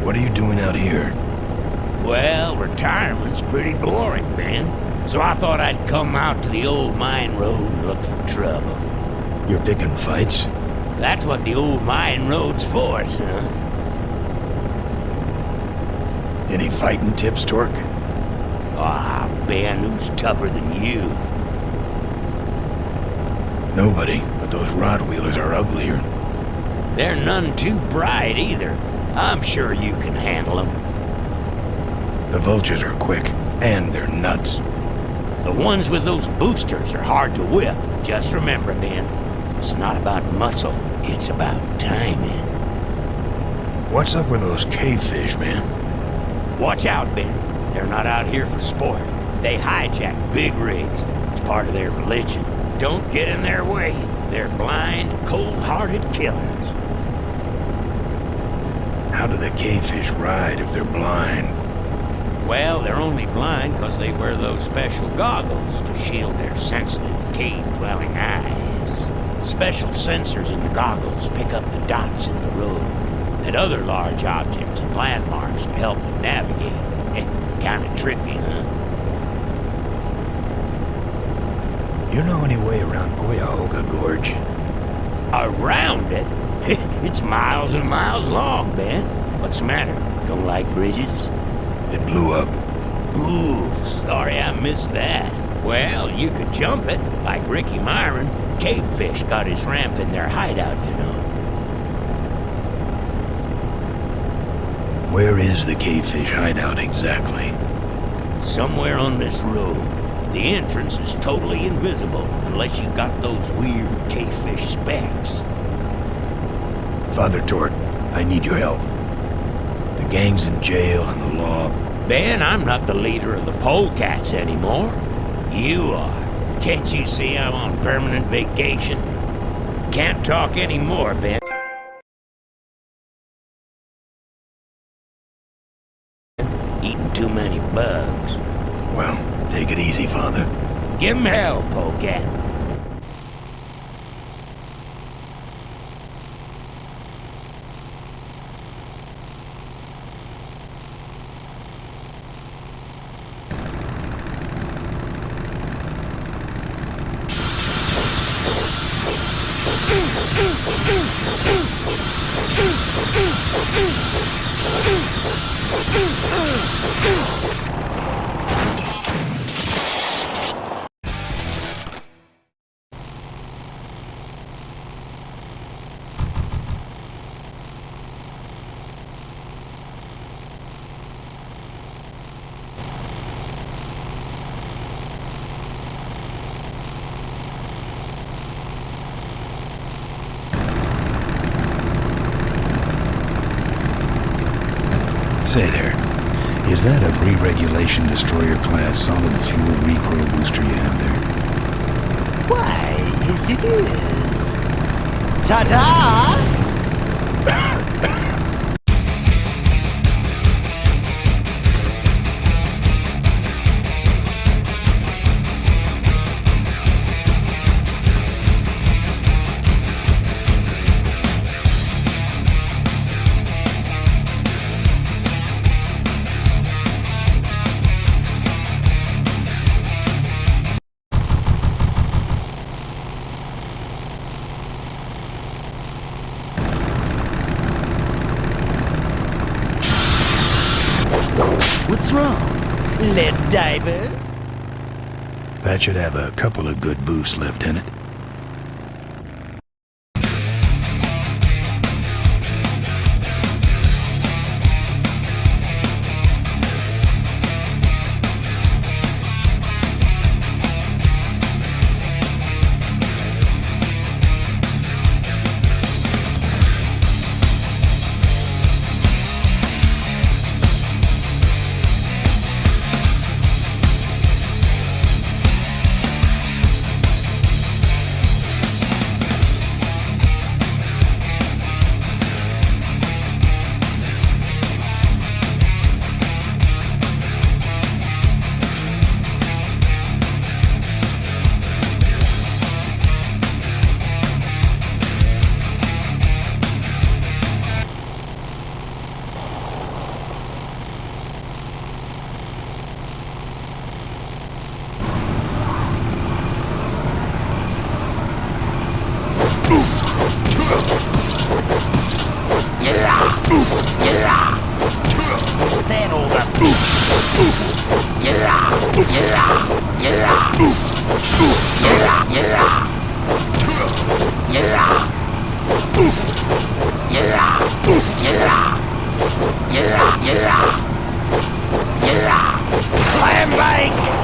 What are you doing out here? Well, retirement's pretty boring, Ben. So I thought I'd come out to the old mine road and look for trouble. You're picking fights? That's what the old mine road's for, son. Any fighting tips, Torque? Ah, Ben, who's tougher than you? Nobody, but those rod-wheelers are uglier. They're none too bright either. I'm sure you can handle them. The vultures are quick, and they're nuts. The ones with those boosters are hard to whip. Just remember, Ben, it's not about muscle, it's about timing. What's up with those cavefish, man? Watch out, Ben. They're not out here for sport. They hijack big rigs. It's part of their religion. Don't get in their way. They're blind, cold-hearted killers. How do the cavefish ride if they're blind? Well, they're only blind because they wear those special goggles to shield their sensitive, cave-dwelling eyes. Special sensors in the goggles pick up the dots in the road and other large objects and landmarks to help them navigate. Kinda trippy, huh? You know any way around Cuyahoga Gorge? Around it? It's miles and miles long, Ben. What's the matter? Don't like bridges? It blew up. Ooh, sorry I missed that. Well, you could jump it, like Ricky Myron. Cavefish got his ramp in their hideout, you know. Where is the cavefish hideout exactly? Somewhere on this road. The entrance is totally invisible unless you got those weird cavefish specs. Father Torque, I need your help. The gang's in jail and the law... Ben, I'm not the leader of the polecats anymore. You are. Can't you see I'm on permanent vacation? Can't talk anymore, Ben. Eating too many bugs. Well, take it easy, Father. Give him hell, polecat. Say there, is that a pre-regulation destroyer-class solid fuel recoil booster you have there? Why, yes it is. Ta-ta! What's wrong? Lead divers? That should have a couple of good boosts left in it. What's that all about? Clam bake!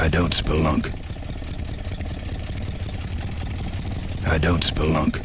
I don't spelunk. I don't spelunk.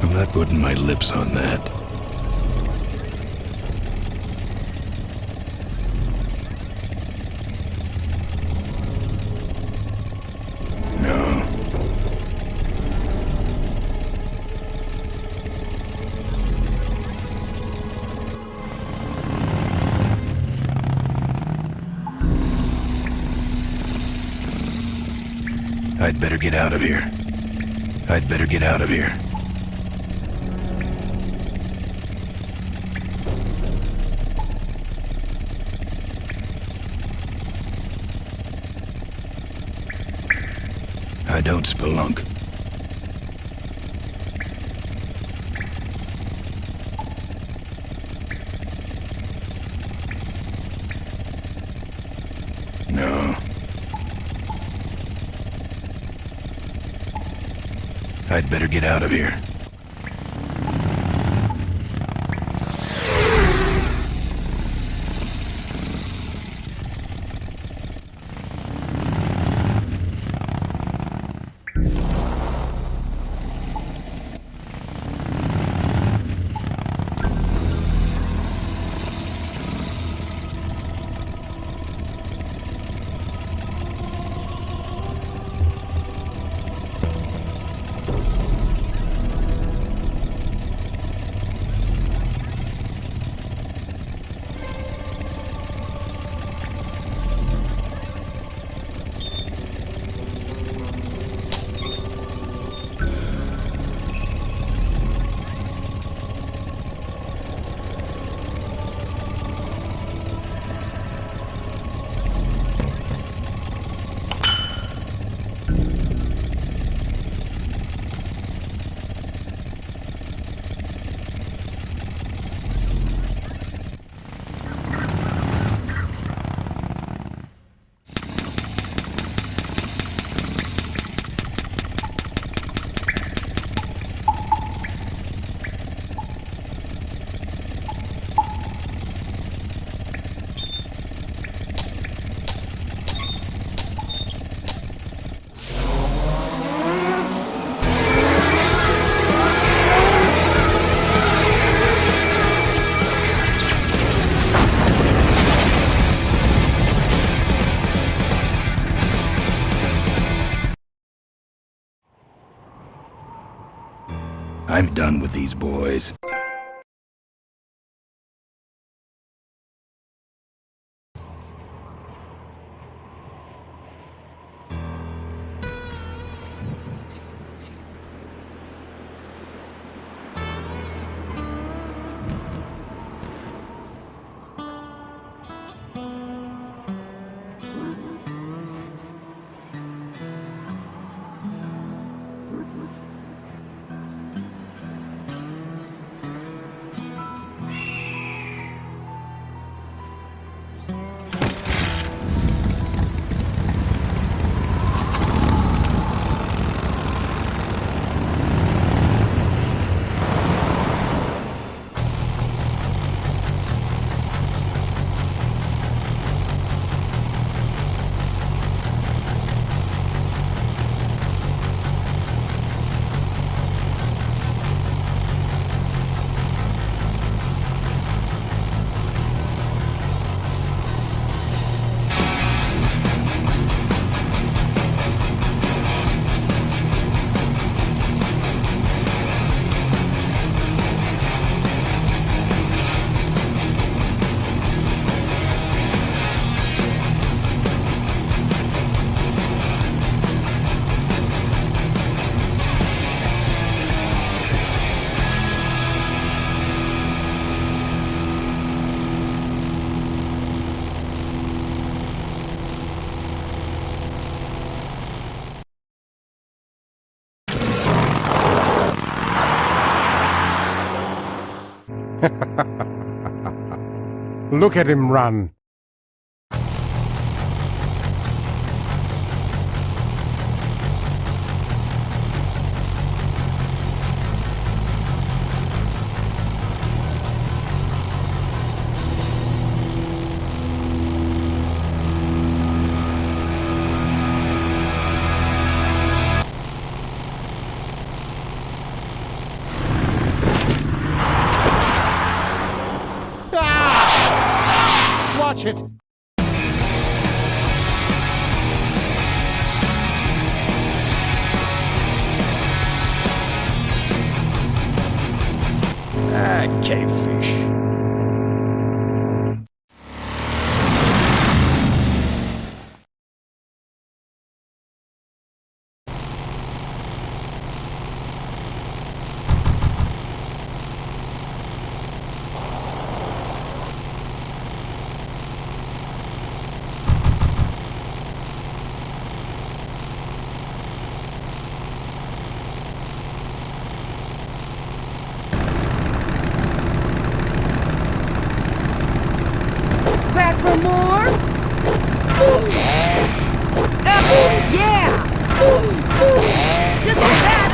I'm not putting my lips on that. No. I'd better get out of here. I'd better get out of here. I don't spelunk. No. I'd better get out of here. I'm done with these boys. Look at him run. Watch it! Cavefish. Back for more? Ooh. Yeah! Ooh. Just like that,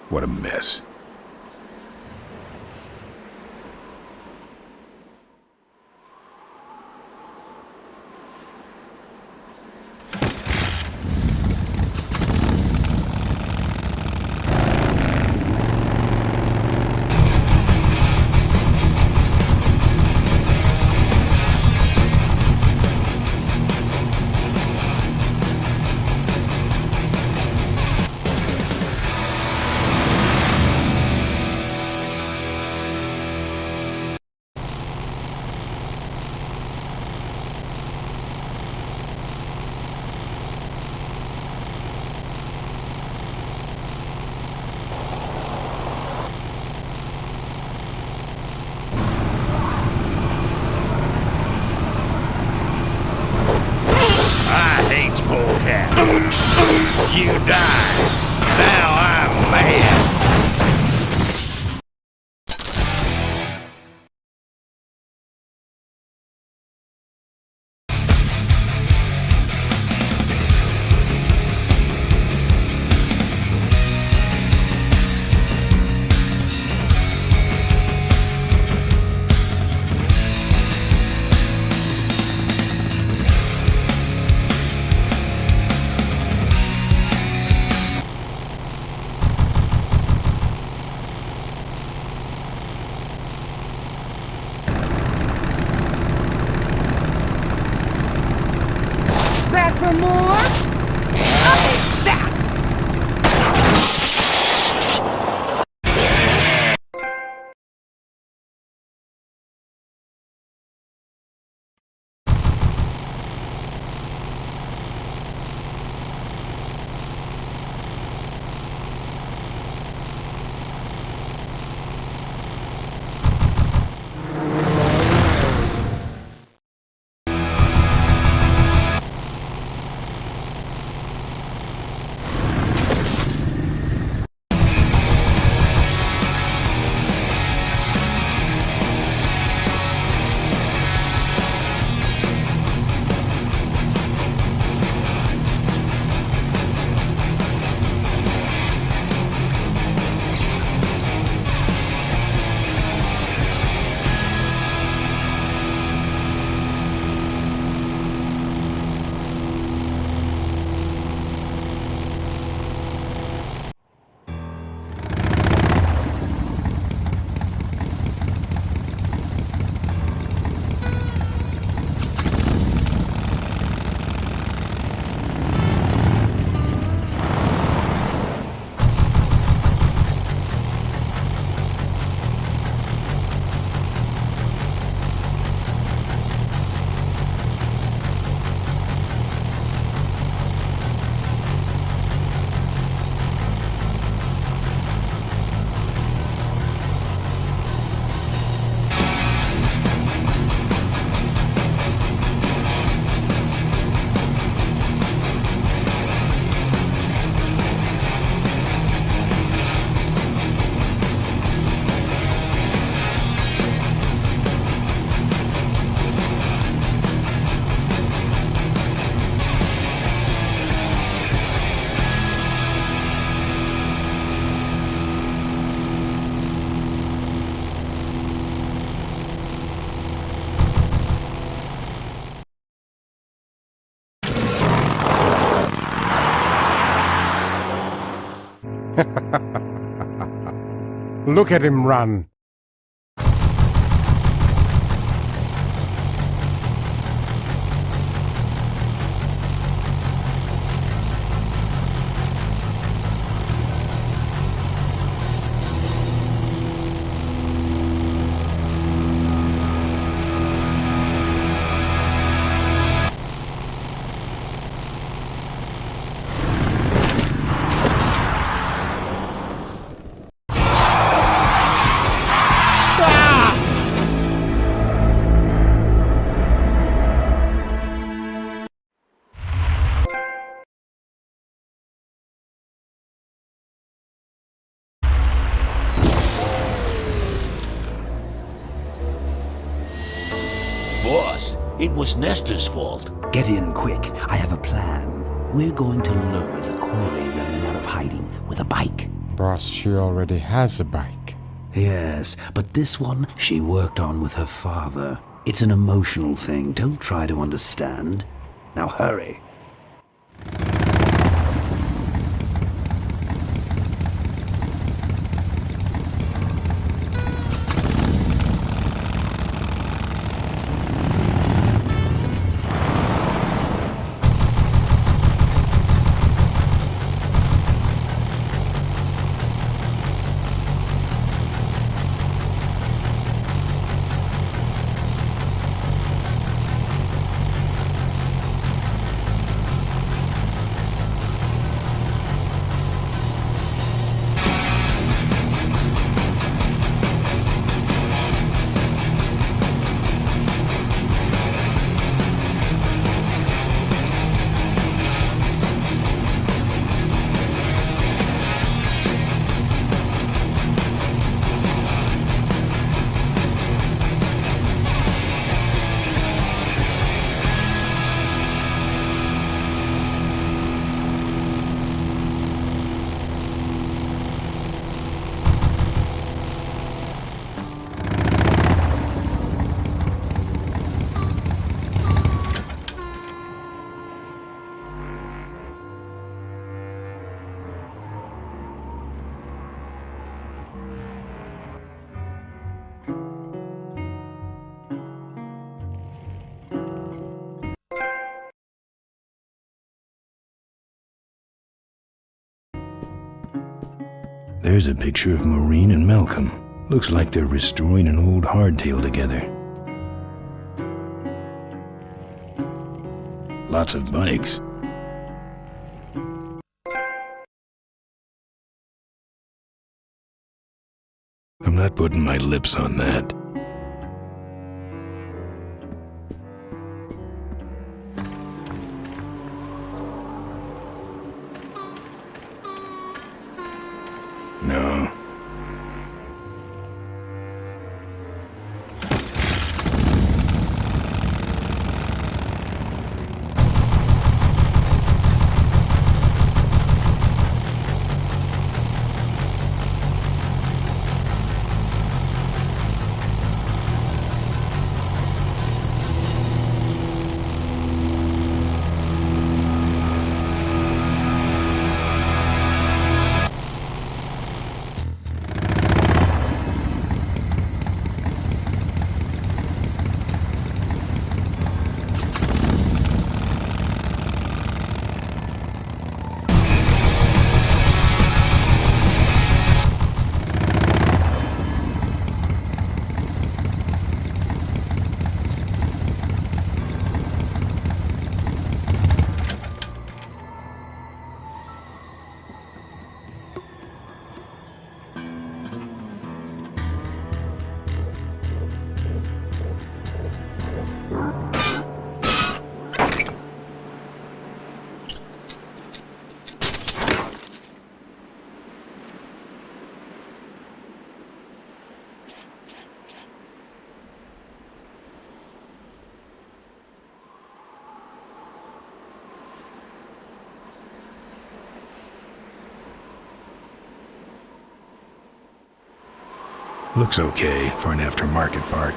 What a mess. You died. Now I'm mad. Back for more? I'll take that! Look at him run. Boss, it was Nestor's fault. Get in quick. I have a plan. We're going to lure the Corley remnant out of hiding with a bike. Boss, she already has a bike. Yes, but this one she worked on with her father. It's an emotional thing. Don't try to understand. Now hurry. There's a picture of Maureen and Malcolm. Looks like they're restoring an old hardtail together. Lots of bikes. I'm not putting my lips on that. No. Looks okay for an aftermarket part.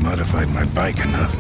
Modified my bike enough.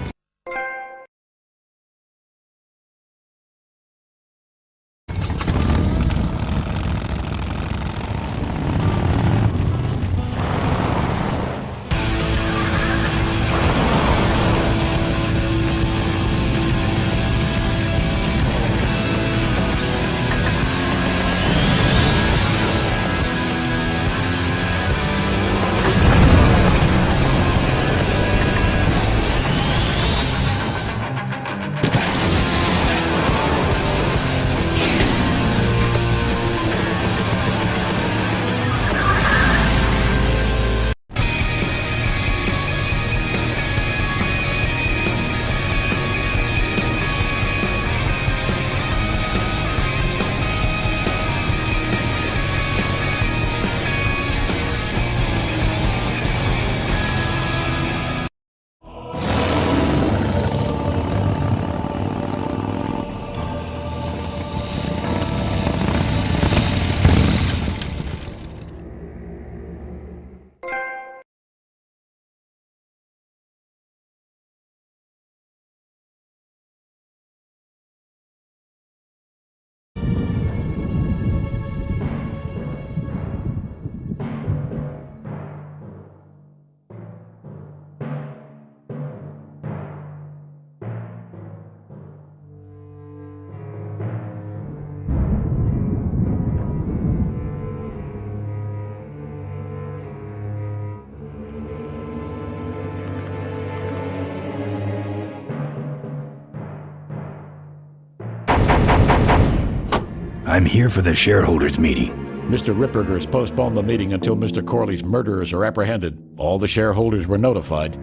I'm here for the shareholders meeting. Mr. Ripperger has postponed the meeting until Mr. Corley's murderers are apprehended. All the shareholders were notified.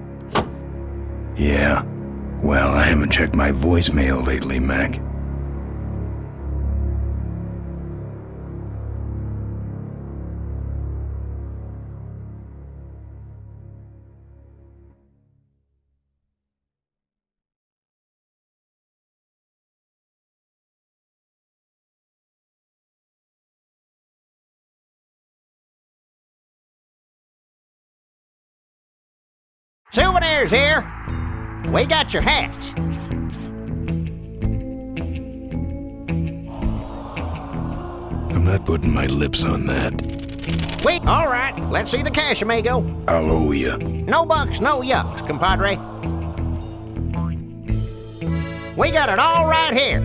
Yeah. Well, I haven't checked my voicemail lately, Mac. Souvenirs here. We got your hats. I'm not putting my lips on that. Wait, all right. Let's see the cash, amigo. I'll owe you. No bucks, no yucks, compadre. We got it all right here.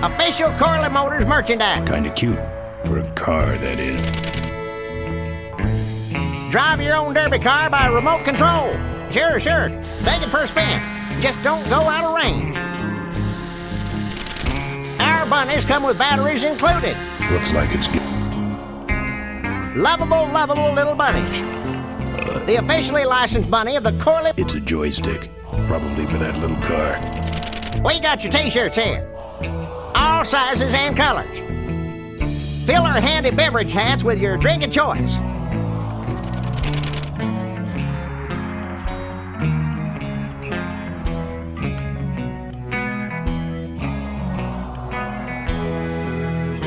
Official Corley Motors merchandise. Kinda cute. For a car, that is. Drive your own derby car by remote control. Sure. Take it for a spin. Just don't go out of range. Our bunnies come with batteries included. Looks like it's Lovable little bunnies. The officially licensed bunny of the Corley... It's a joystick. Probably for that little car. We got your t-shirts here. All sizes and colors. Fill our handy beverage hats with your drink of choice.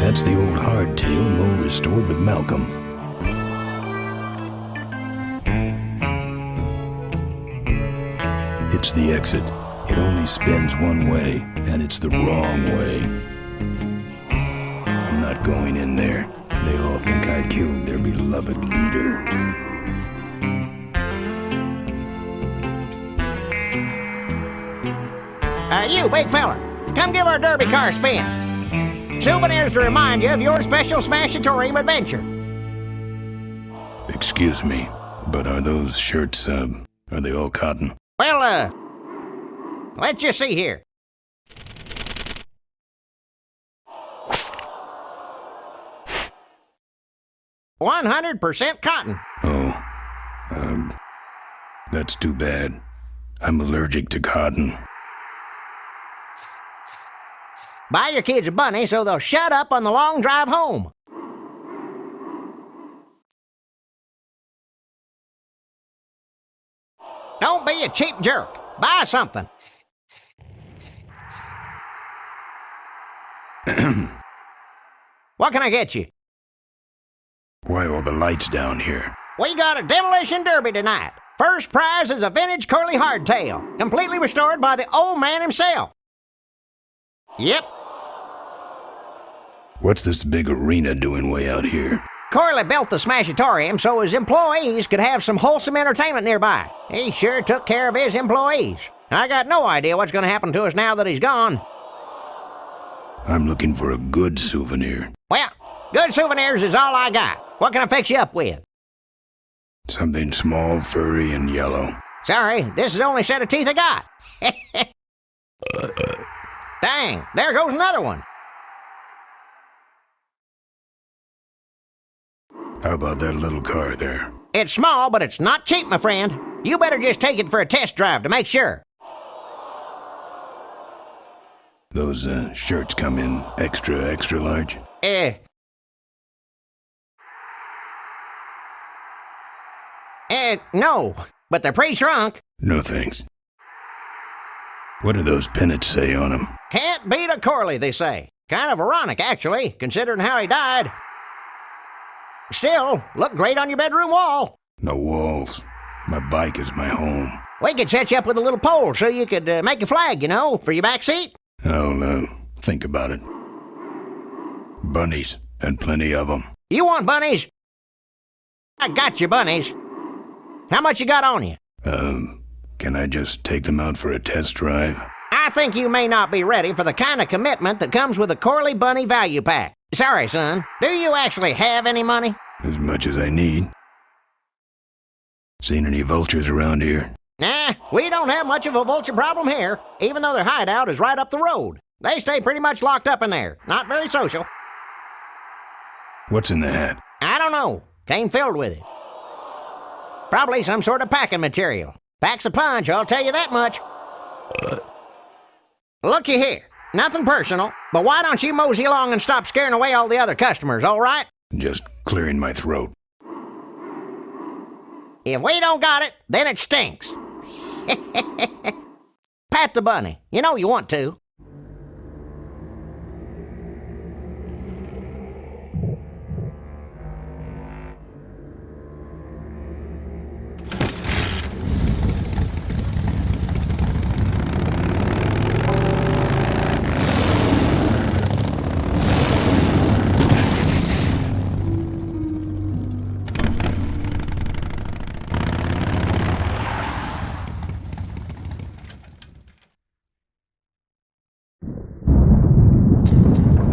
That's the old hardtail Mo restored with Malcolm. It's the exit. It only spins one way, and it's the wrong way. I'm not going in there. They all think I killed their beloved leader. You, big fella, come give our derby car a spin. Souvenirs to remind you of your special Smashatorium adventure. Excuse me, but are those shirts, are they all cotton? Well, let's just see here. "100% cotton." Oh, that's too bad. I'm allergic to cotton. Buy your kids a bunny so they'll shut up on the long drive home. Don't be a cheap jerk. Buy something. What can I get you? Why all the lights down here? We got a demolition derby tonight. First prize is a vintage curly hardtail, completely restored by the old man himself. Yep. What's this big arena doing way out here? Corley built the Smashatorium so his employees could have some wholesome entertainment nearby. He sure took care of his employees. I got no idea what's going to happen to us now that he's gone. I'm looking for a good souvenir. Well, good souvenirs is all I got. What can I fix you up with? Something small, furry, and yellow. Sorry, this is the only set of teeth I got. Dang, there goes another one. How about that little car there? It's small, but it's not cheap, my friend. You better just take it for a test drive to make sure. Those shirts come in extra large? No, but they're pre-shrunk. No thanks. What do those pennants say on them? Can't beat a Corley, they say. Kind of ironic, actually, considering how he died. Still, look great on your bedroom wall. No walls. My bike is my home. We could set you up with a little pole so you could make a flag, you know, for your back seat. I'll think about it. Bunnies, and plenty of them. You want bunnies? I got your bunnies. How much you got on you? Can I just take them out for a test drive? I think you may not be ready for the kind of commitment that comes with a Corley Bunny value pack. Sorry, son. Do you actually have any money? As much as I need. Seen any vultures around here? Nah, we don't have much of a vulture problem here, even though their hideout is right up the road. They stay pretty much locked up in there. Not very social. What's in the hat? I don't know. Came filled with it. Probably some sort of packing material. Packs a punch, I'll tell you that much. Looky here. Nothing personal, but why don't you mosey along and stop scaring away all the other customers, all right? Just clearing my throat. If we don't got it, then it stinks. Pat the bunny. You know you want to.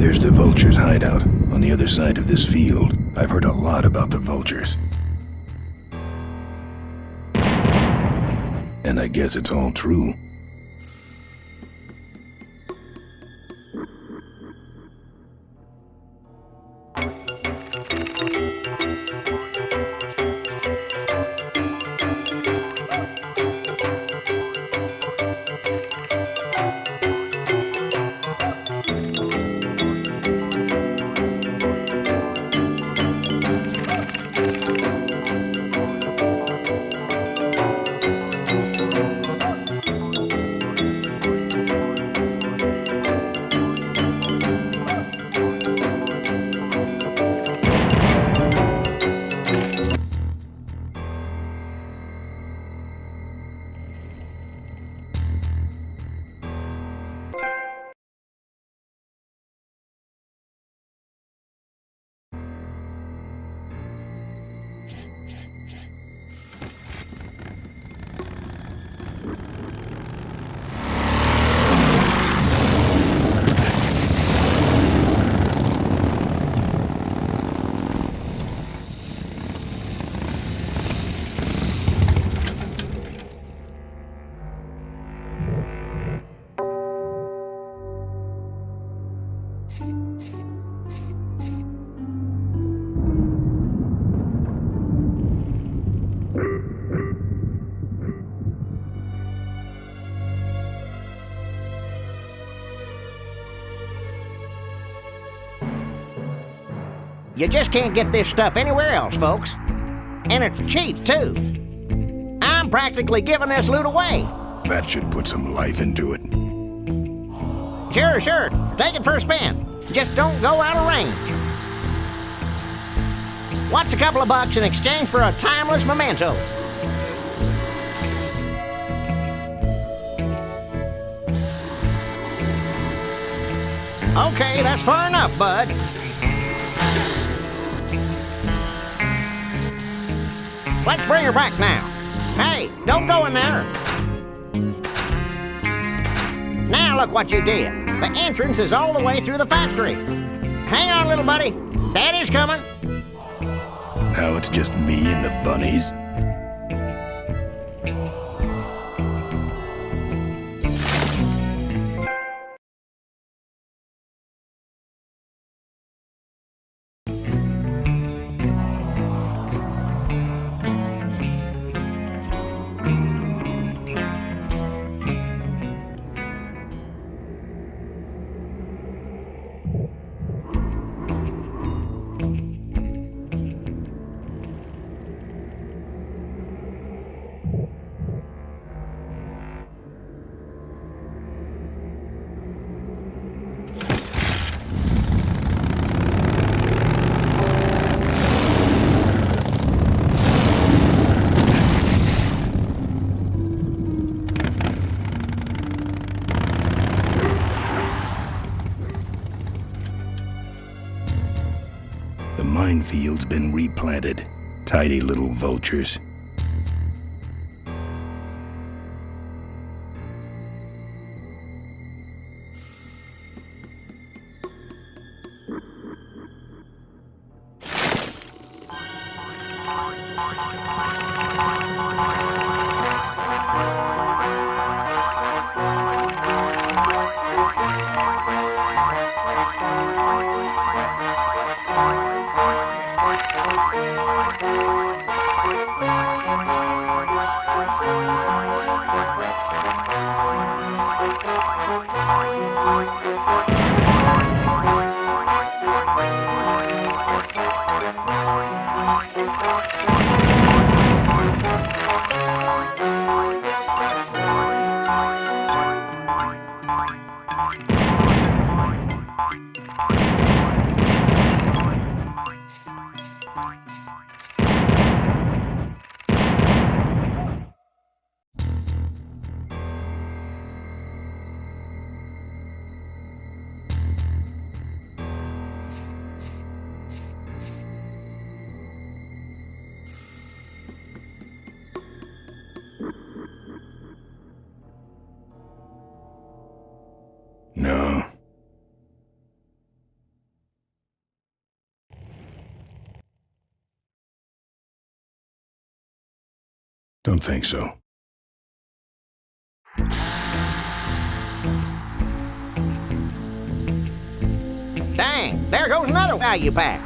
There's the vultures' hideout on the other side of this field. I've heard a lot about the vultures. And I guess it's all true. You just can't get this stuff anywhere else, folks. And it's cheap, too. I'm practically giving this loot away. That should put some life into it. Sure. Take it for a spin. Just don't go out of range. What's a couple of bucks in exchange for a timeless memento? Okay, that's far enough, bud. Let's bring her back now. Hey, don't go in there. Now look what you did. The entrance is all the way through the factory. Hang on, little buddy. Daddy's coming. Now it's just me and the bunnies. The minefield's been replanted. Tidy little vultures. No. Don't think so. Dang, there goes another value pack.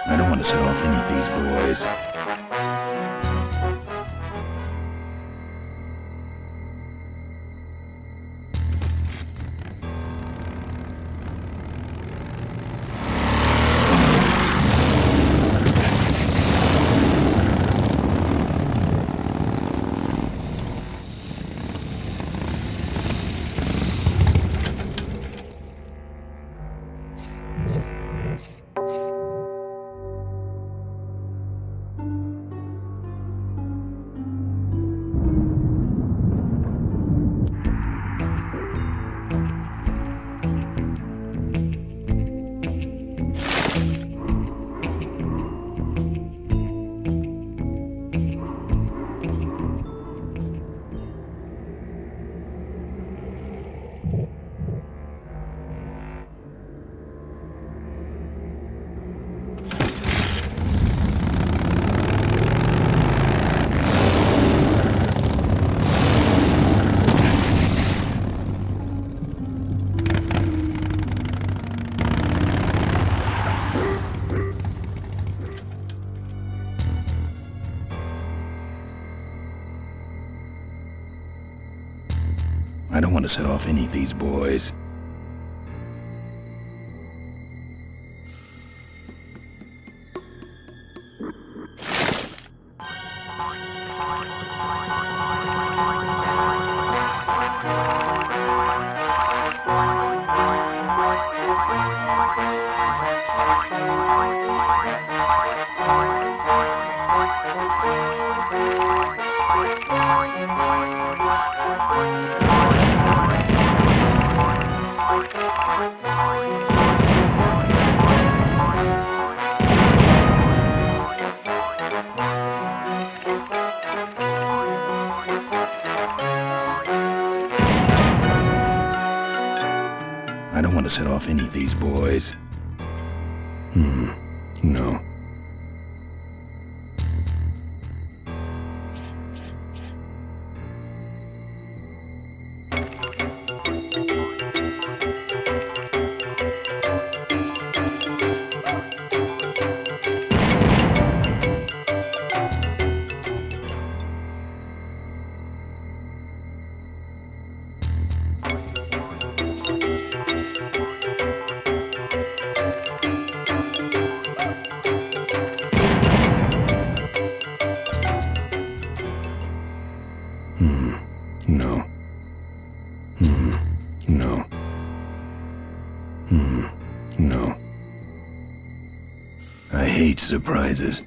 I don't want to set off any of these boys. I don't want to set off any of these boys. I don't want to set off any of these boys. No. No. No. No. I hate surprises.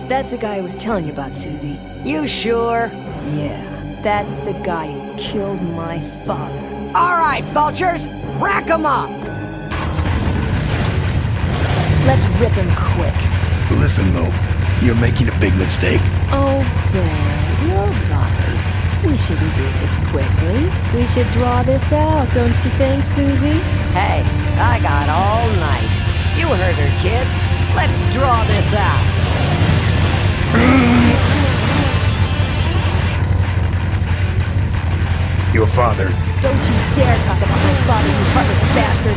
That's the guy I was telling you about, Susie. You sure? Yeah, that's the guy who killed my father. All right, vultures, rack 'em up! Let's rip him quick. Listen, Mo, you're making a big mistake. Oh, Ben, you're right. We shouldn't do this quickly. We should draw this out, don't you think, Susie? Hey, I got all night. You heard her, kids. Let's draw this out. Your father. Don't you dare talk about my father, you heartless bastard!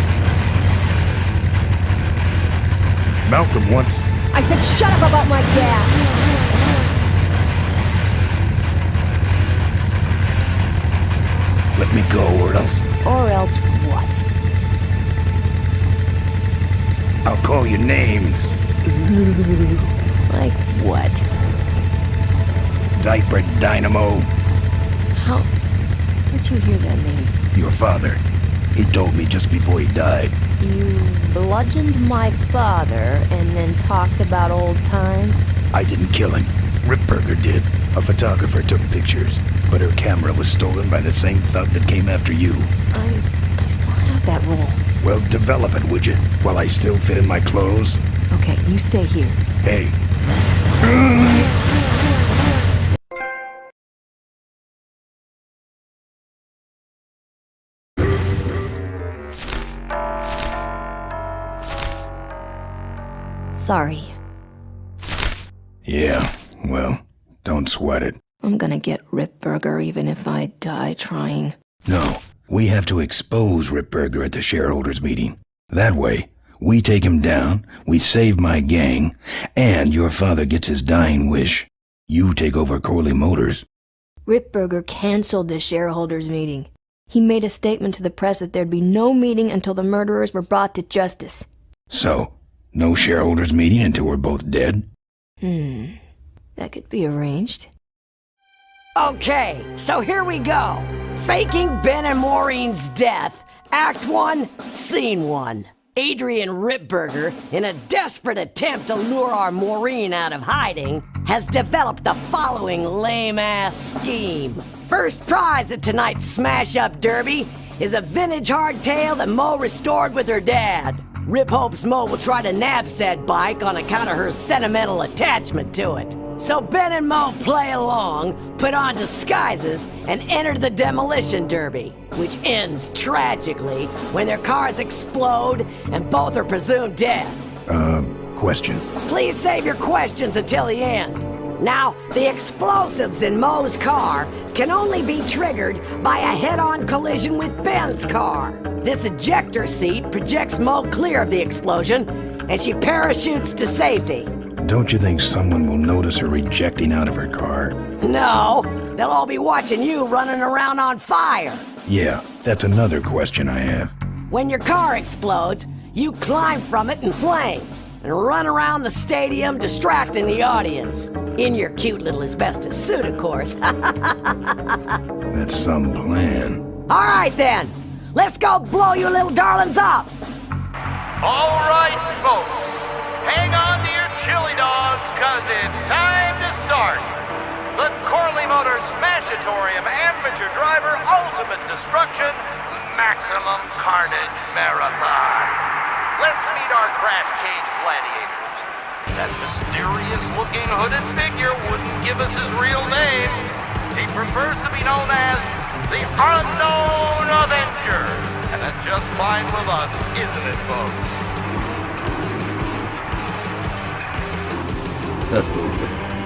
Malcolm once... I said shut up about my dad! Let me go, or else... Or else what? I'll call you names. Ooh, like what? Diaper Dynamo. How... How'd you hear that name? Your father. He told me just before he died. You bludgeoned my father and then talked about old times? I didn't kill him. Ripburger did. A photographer took pictures, but her camera was stolen by the same thug that came after you. I still have that roll. Well, develop it, would you? While I still fit in my clothes? Okay, you stay here. Hey. Sorry. Yeah, well, don't sweat it. I'm gonna get Ripburger even if I die trying. No, we have to expose Ripburger at the shareholders meeting. That way, we take him down, we save my gang, and your father gets his dying wish. You take over Corley Motors. Ripburger canceled the shareholders meeting. He made a statement to the press that there'd be no meeting until the murderers were brought to justice. So, no shareholders meeting until we're both dead? That could be arranged. Okay, so here we go. Faking Ben and Maureen's death. Act 1, Scene 1. Adrian Ripburger, in a desperate attempt to lure our Maureen out of hiding, has developed the following lame-ass scheme. First prize at tonight's smash-up derby is a vintage hardtail that Mo restored with her dad. Rip hopes Mo will try to nab said bike on account of her sentimental attachment to it. So Ben and Mo play along, put on disguises, and enter the demolition derby, which ends tragically when their cars explode and both are presumed dead. Question. Please save your questions until the end. Now, the explosives in Moe's car can only be triggered by a head-on collision with Ben's car. This ejector seat projects Moe clear of the explosion, and she parachutes to safety. Don't you think someone will notice her ejecting out of her car? No, they'll all be watching you running around on fire. Yeah, that's another question I have. When your car explodes, you climb from it in flames and run around the stadium distracting the audience. In your cute little asbestos suit, of course. That's some plan. All right, then. Let's go blow you little darlings up. All right, folks. Hang on to your chili dogs, cause it's time to start. The Corley Motors Smashatorium Amateur Driver Ultimate Destruction Maximum Carnage Marathon. Let's meet our crash cage gladiators. That mysterious-looking hooded figure wouldn't give us his real name. He prefers to be known as the Unknown Avenger. And that's just fine with us, isn't it, folks?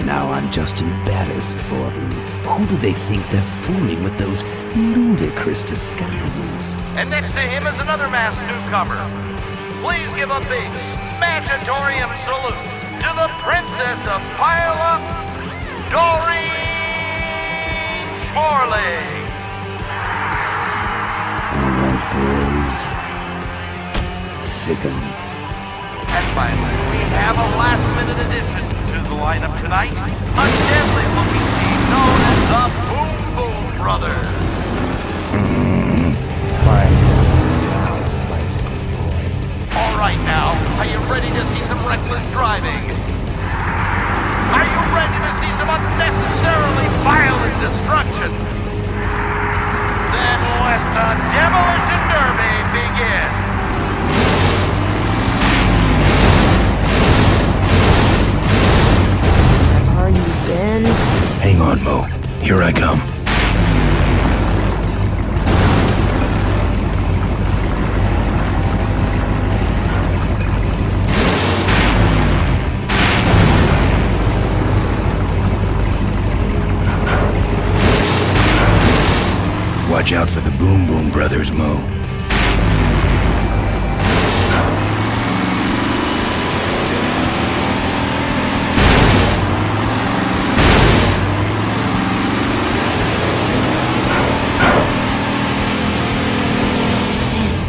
Now I'm just embarrassed for them. Who do they think they're fooling with those ludicrous disguises? And next to him is another masked newcomer. Please give a big Smashatorium salute to the Princess of Pile-Up, Doreen Schmorley. Alright, boys. Sick 'em. And finally, we have a last-minute addition to the lineup tonight. A deadly-looking team known as the Boom Boom Brothers. All right now, are you ready to see some reckless driving? Are you ready to see some unnecessarily violent destruction? Then let the Demolition Derby begin. Are you Ben? Hang on, Mo. Here I come. Watch out for the Boom Boom Brothers, Mo.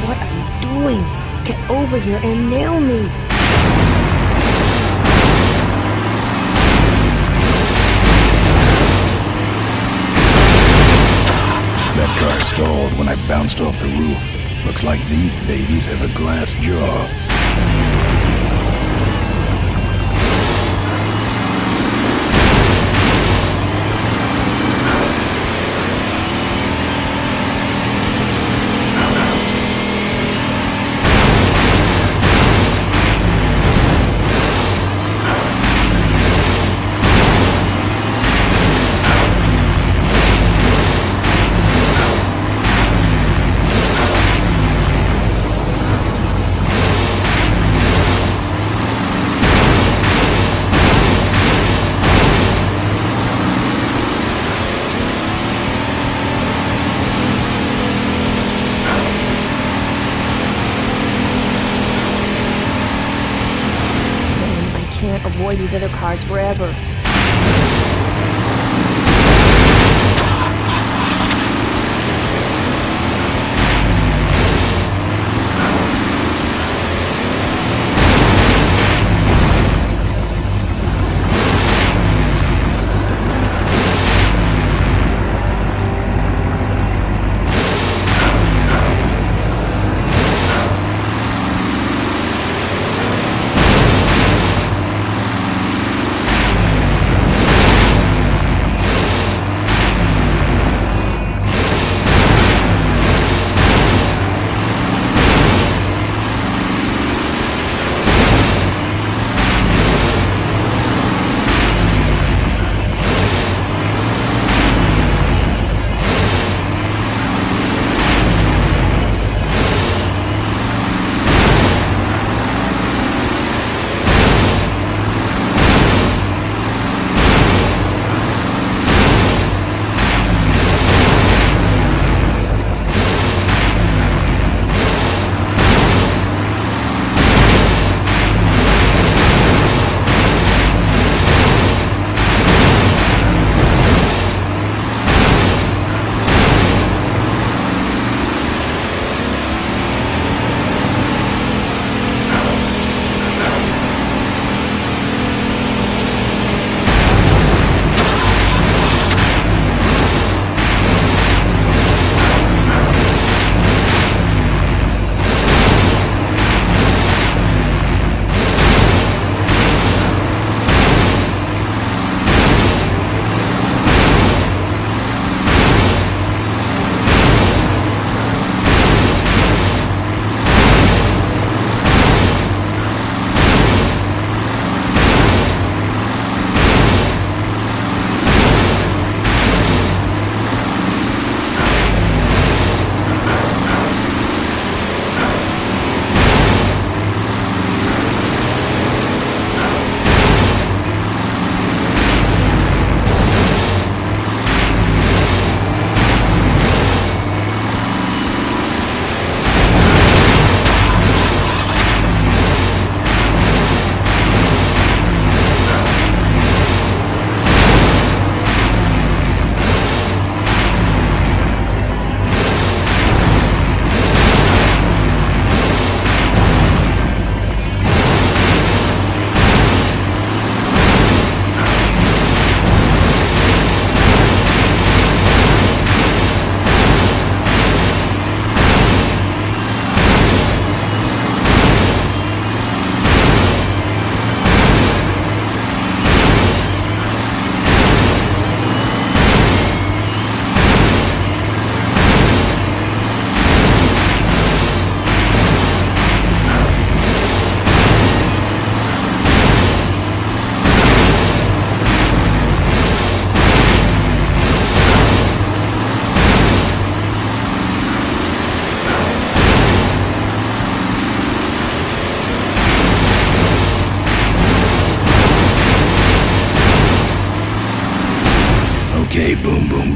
What are you doing? Get over here and nail me. That car stalled when I bounced off the roof. Looks like these babies have a glass jaw. Can't avoid these other cars forever.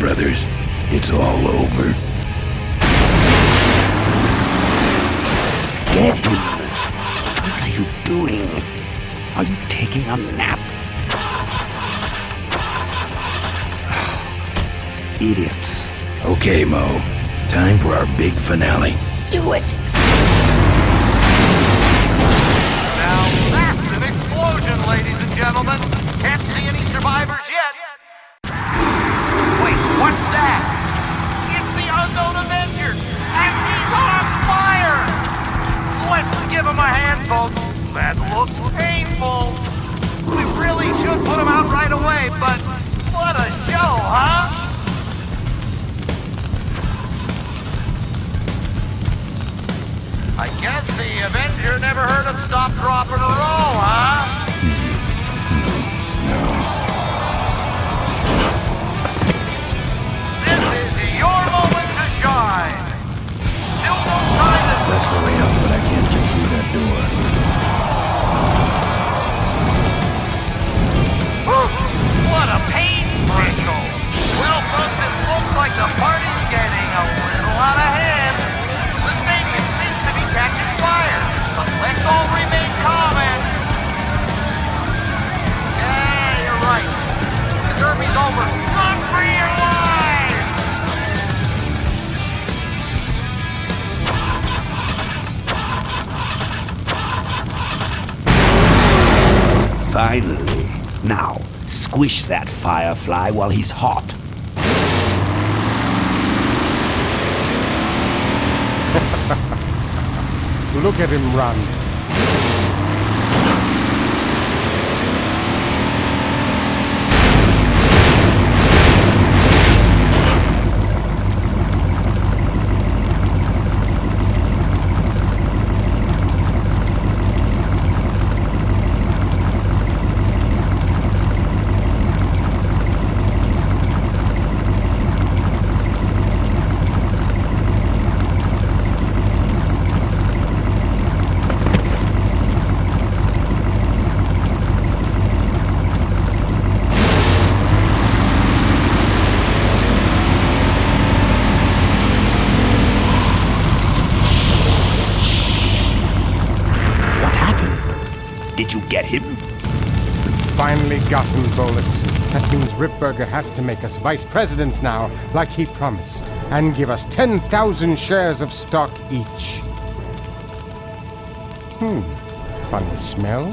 brothers. It's all over. Get him! What are you doing? Are you taking a nap? Idiots. Okay, Mo. Time for our big finale. Do it! Now that's an explosion, ladies and gentlemen. Can't see any survivors yet. Wait, what's that? It's the unknown Avenger, and he's on fire! Let's give him a hand, folks. That looks painful. We really should put him out right away, but what a show, huh? I guess the Avenger never heard of stop, drop, and roll, huh? This is your moment to shine. Still no sign of... That's the way out, but I can't get through that door. What a pain threshold. Well, folks, it looks like the party's getting a little out of hand. The stadium seems to be catching fire, but let's all remain calm and... Yeah, you're right. The derby's over. Run for your lives! Finally. Now, squish that firefly while he's hot. Look at him run. Did you get him? Finally got him, Bolus. That means Ripburger has to make us vice presidents now, like he promised, and give us 10,000 shares of stock each. Funny smell.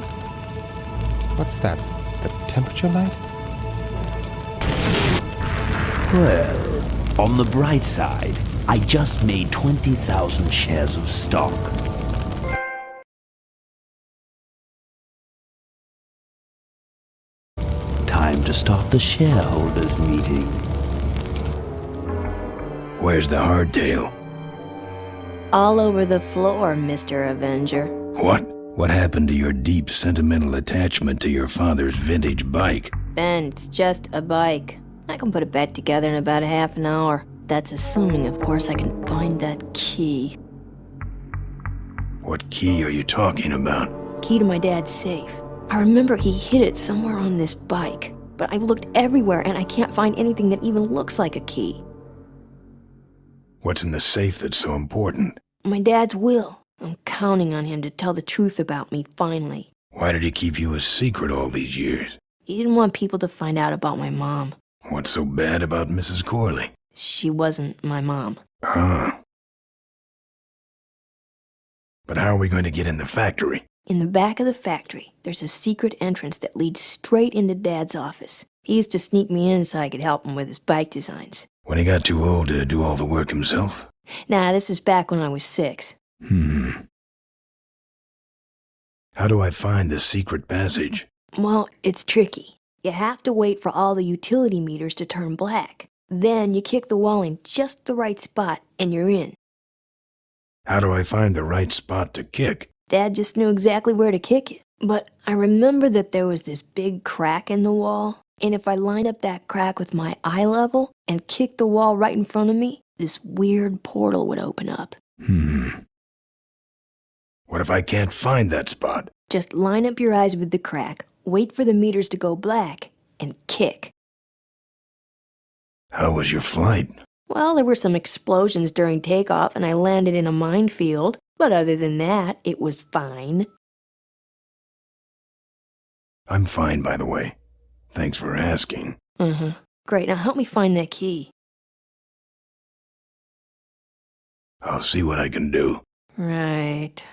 What's that? The temperature light? Well, on the bright side, I just made 20,000 shares of stock. Time to start the shareholders meeting. Where's the hardtail? All over the floor, Mr. Avenger. What? What happened to your deep sentimental attachment to your father's vintage bike? Ben, it's just a bike. I can put it back together in about a half an hour. That's assuming, of course, I can find that key. What key are you talking about? Key to my dad's safe. I remember he hid it somewhere on this bike, but I've looked everywhere and I can't find anything that even looks like a key. What's in the safe that's so important? My dad's will. I'm counting on him to tell the truth about me, finally. Why did he keep you a secret all these years? He didn't want people to find out about my mom. What's so bad about Mrs. Corley? She wasn't my mom. Ah. But how are we going to get in the factory? In the back of the factory, there's a secret entrance that leads straight into Dad's office. He used to sneak me in so I could help him with his bike designs. When he got too old to do all the work himself? Nah, this is back when I was 6. How do I find the secret passage? Well, it's tricky. You have to wait for all the utility meters to turn black. Then you kick the wall in just the right spot, and you're in. How do I find the right spot to kick? Dad just knew exactly where to kick it. But I remember that there was this big crack in the wall, and if I lined up that crack with my eye level and kicked the wall right in front of me, this weird portal would open up. What if I can't find that spot? Just line up your eyes with the crack, wait for the meters to go black, and kick. How was your flight? Well, there were some explosions during takeoff and I landed in a minefield, but other than that, it was fine. I'm fine, by the way. Thanks for asking. Great, now help me find that key. I'll see what I can do. Right.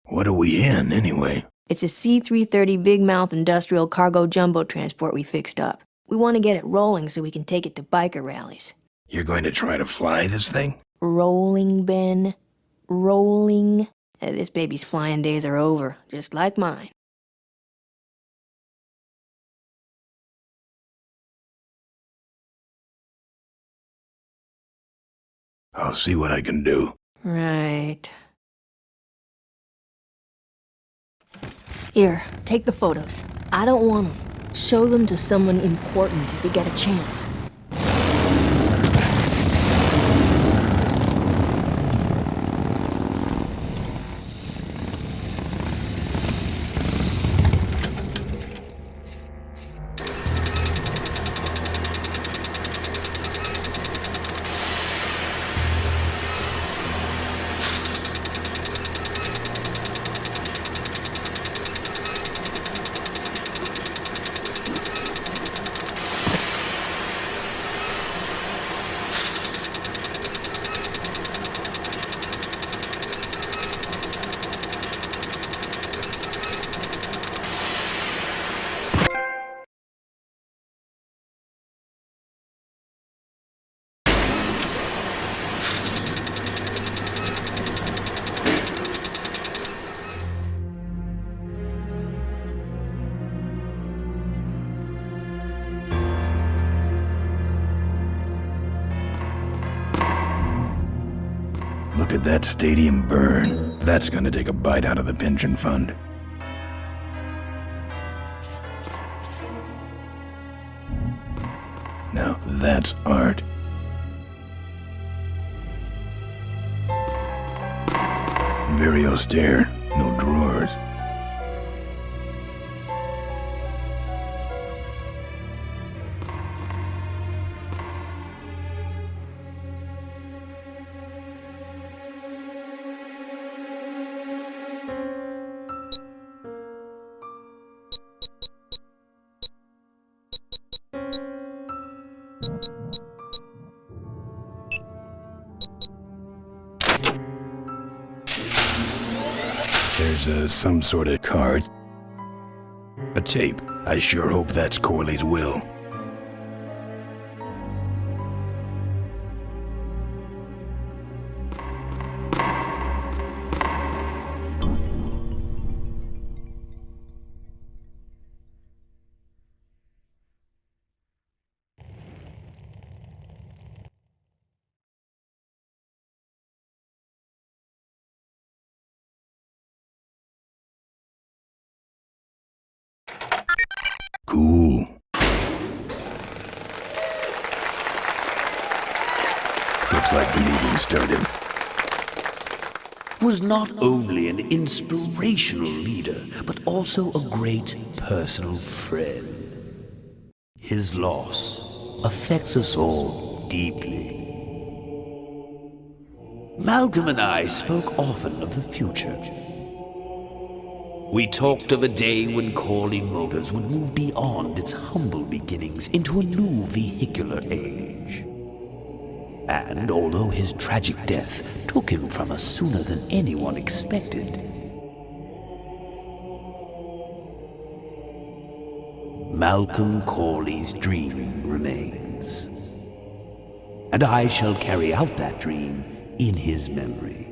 What are we in, anyway? It's a C-330 Big Mouth industrial cargo jumbo transport we fixed up. We want to get it rolling so we can take it to biker rallies. You're going to try to fly this thing? Rolling, Ben. Rolling. This baby's flying days are over, just like mine. I'll see what I can do. Right. Here, take the photos. I don't want them. Show them to someone important if you get a chance. Look at that stadium burn. That's gonna take a bite out of the pension fund. Now that's art. Very austere, no drawers. There's some sort of card. A tape. I sure hope that's Corley's will. Cool. Looks like the meeting started. Was not only an inspirational leader, but also a great personal friend. His loss affects us all deeply. Malcolm and I spoke often of the future. We talked of a day when Corley Motors would move beyond its humble beginnings into a new vehicular age. And although his tragic death took him from us sooner than anyone expected, Malcolm Corley's dream remains. And I shall carry out that dream in his memory.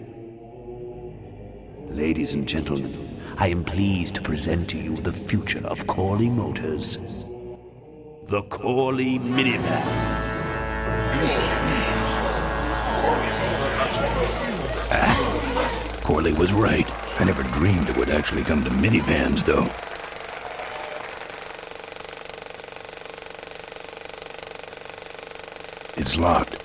Ladies and gentlemen, I am pleased to present to you the future of Corley Motors. The Corley Minivan. Corley was right. I never dreamed it would actually come to minivans, though. It's locked.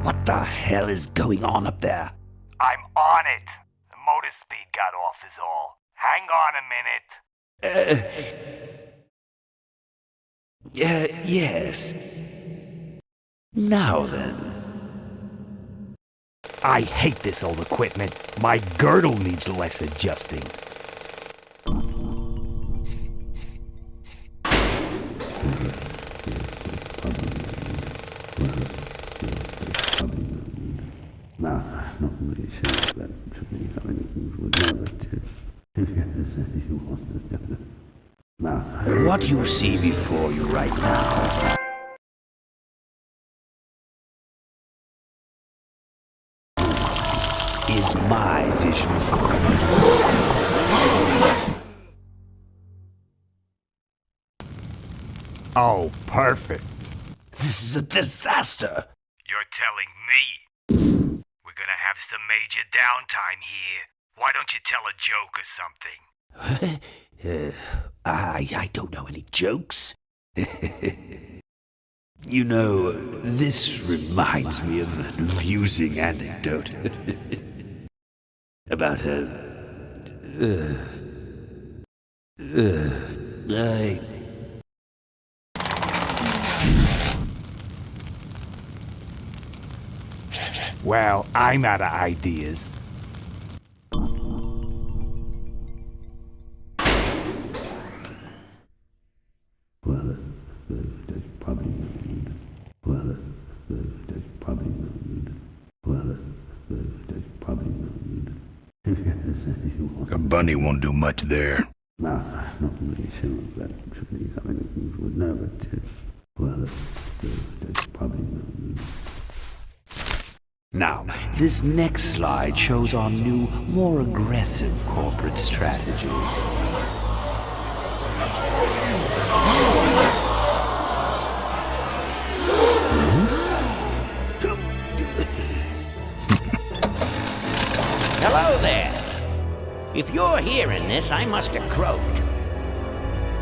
What the hell is going on up there? I'm on it. The motor speed got off is all. Hang on a minute. Yes. Now then. I hate this old equipment. My girdle needs less adjusting. What you see before you right now is my vision for criminals. Oh, perfect. This is a disaster. You're telling me. We're gonna have some major downtime here. Why don't you tell a joke or something? I don't know any jokes. You know, this reminds me of an amusing anecdote about Well, I'm out of ideas. A bunny won't do much there. Now, this next slide shows our new, more aggressive corporate strategy. Hello there. If you're hearing this, I must have croaked.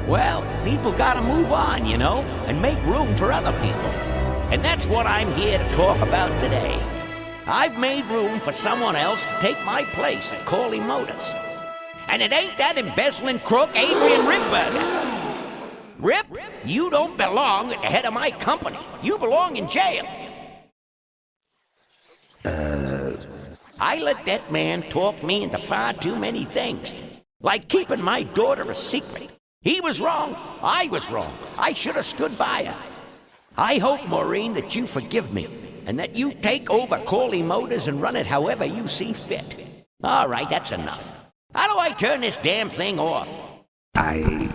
Well, people gotta move on, you know, and make room for other people. And that's what I'm here to talk about today. I've made room for someone else to take my place at Corley Motors. And it ain't that embezzling crook Adrian Ripburger. Rip, you don't belong at the head of my company. You belong in jail. I let that man talk me into far too many things. Like keeping my daughter a secret. He was wrong. I was wrong. I should have stood by her. I hope, Maureen, that you forgive me, and that you take over Corley Motors and run it however you see fit. All right, that's enough. How do I turn this damn thing off? I'm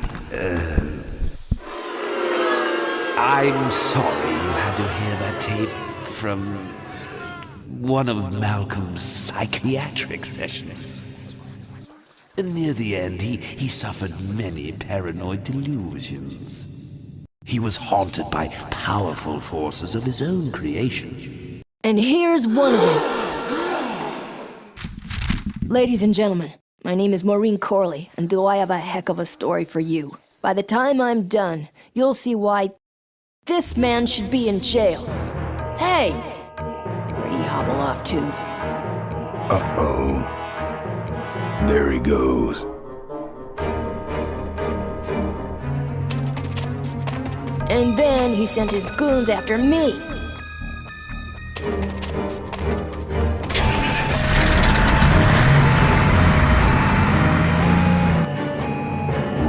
sorry you had to hear that tape from one of Malcolm's psychiatric sessions. Near the end, he suffered many paranoid delusions. He was haunted by powerful forces of his own creation. And here's one of them. Ladies and gentlemen, my name is Maureen Corley, and do I have a heck of a story for you. By the time I'm done, you'll see why this man should be in jail. Hey! Where'd he hobble off to? Uh-oh. There he goes. And then he sent his goons after me.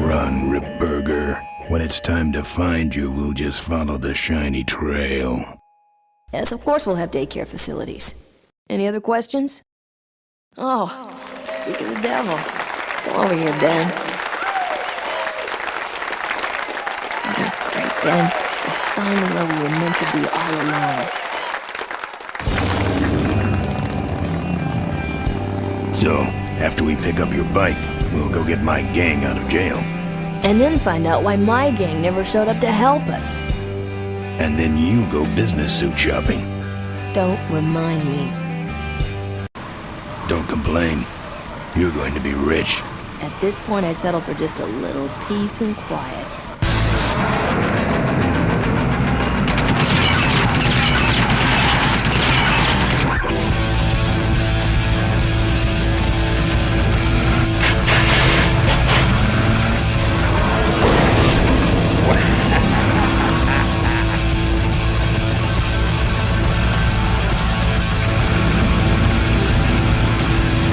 Run, Ripburger. When it's time to find you, we'll just follow the shiny trail. Yes, of course we'll have daycare facilities. Any other questions? Oh, speak of the devil. Come over here, Ben. That was great, Ben. We're finally where we were meant to be all along. So, after we pick up your bike, we'll go get my gang out of jail. And then find out why my gang never showed up to help us. And then you go business suit shopping. Don't remind me. Don't complain. You're going to be rich. At this point, I'd settle for just a little peace and quiet.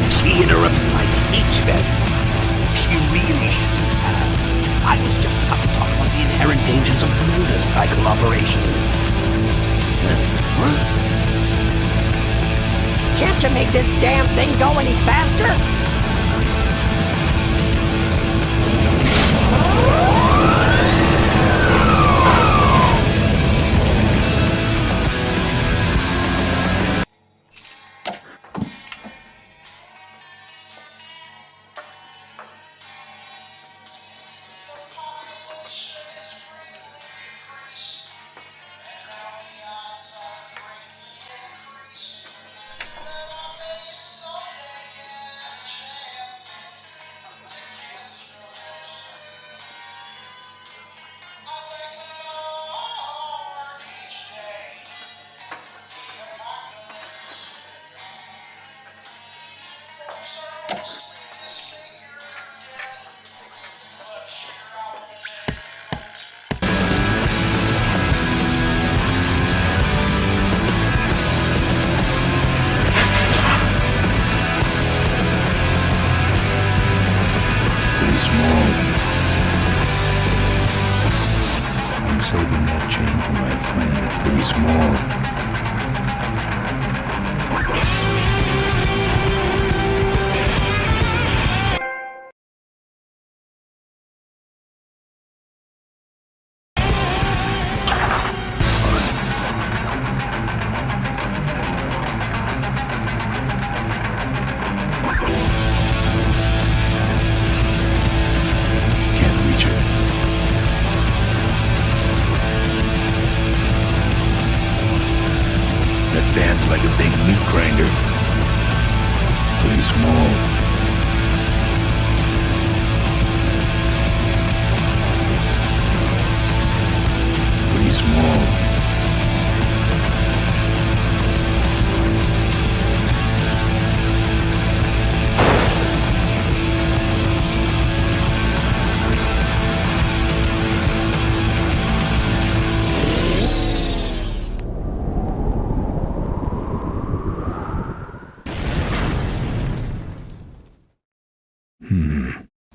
She interrupted my speech, Ben. She really shouldn't have. I was just about to talk about the inherent dangers of motorcycle operation. Can't you make this damn thing go any faster? I'm saving that chain for my friend. Pretty small. Van's like a big meat grinder. Pretty small. Pretty small.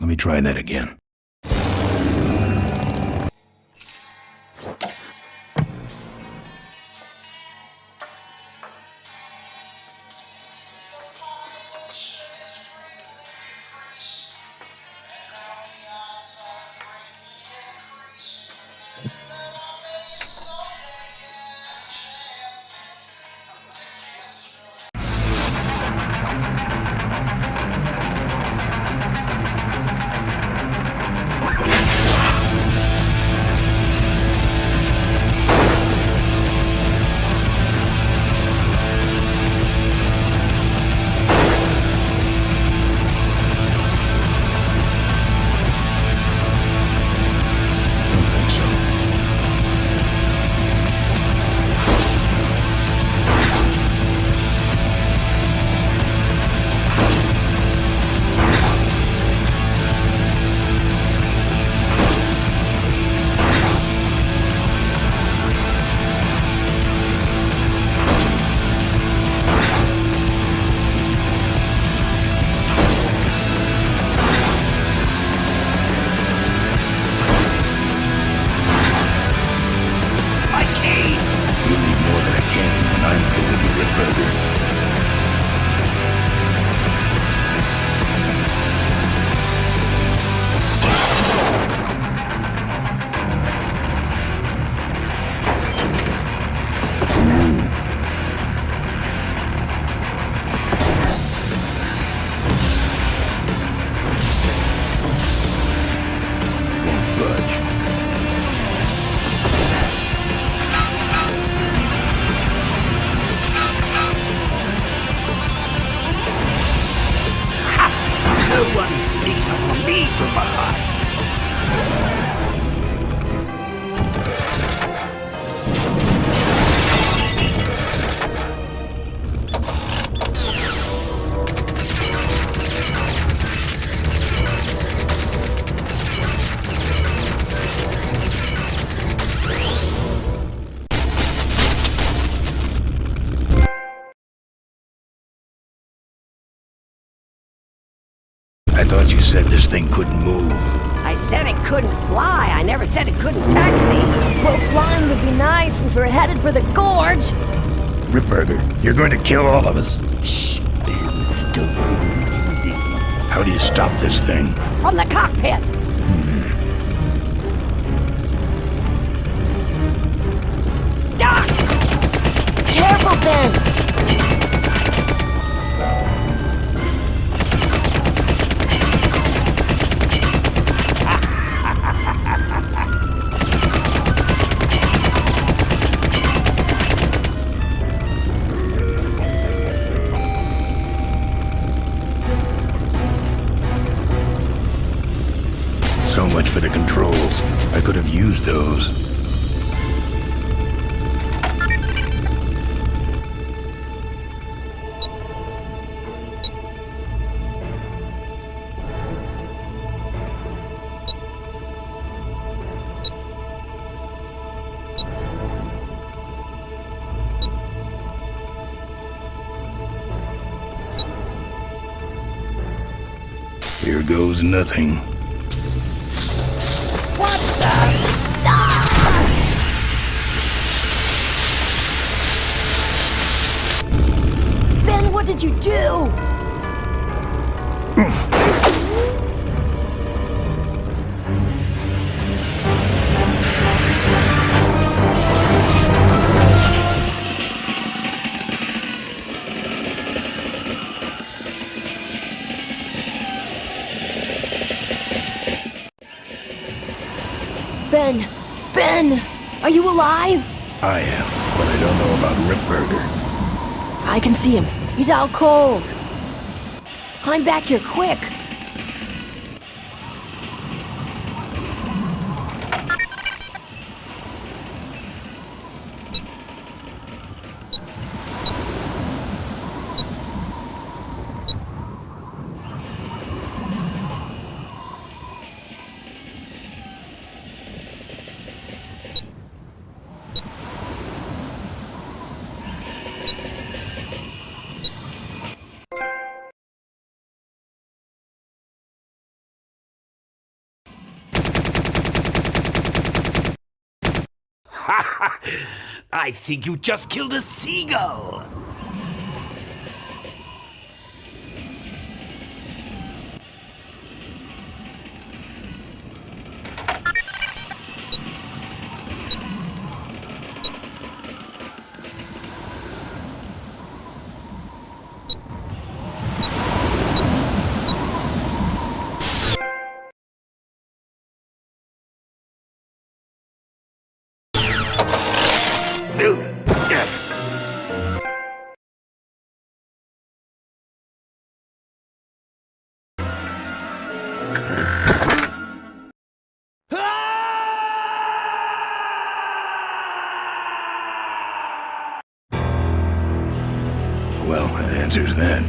Let me try that again. survive. I thought you said this thing couldn't move. I said it couldn't fly. I never said it couldn't taxi. Well, flying would be nice since we're headed for the gorge. Ripburger, you're going to kill all of us. Shh, Ben, don't ruin the ending. How do you stop this thing? From the cockpit. Doc! Careful, Ben! So much for the controls. I could have used those. Here goes nothing. What the? Ben, what did you do? Ben, are you alive? I am, but I don't know about Ripburger. I can see him. He's out cold. Climb back here quick. I think you just killed a seagull! Well, that answers that.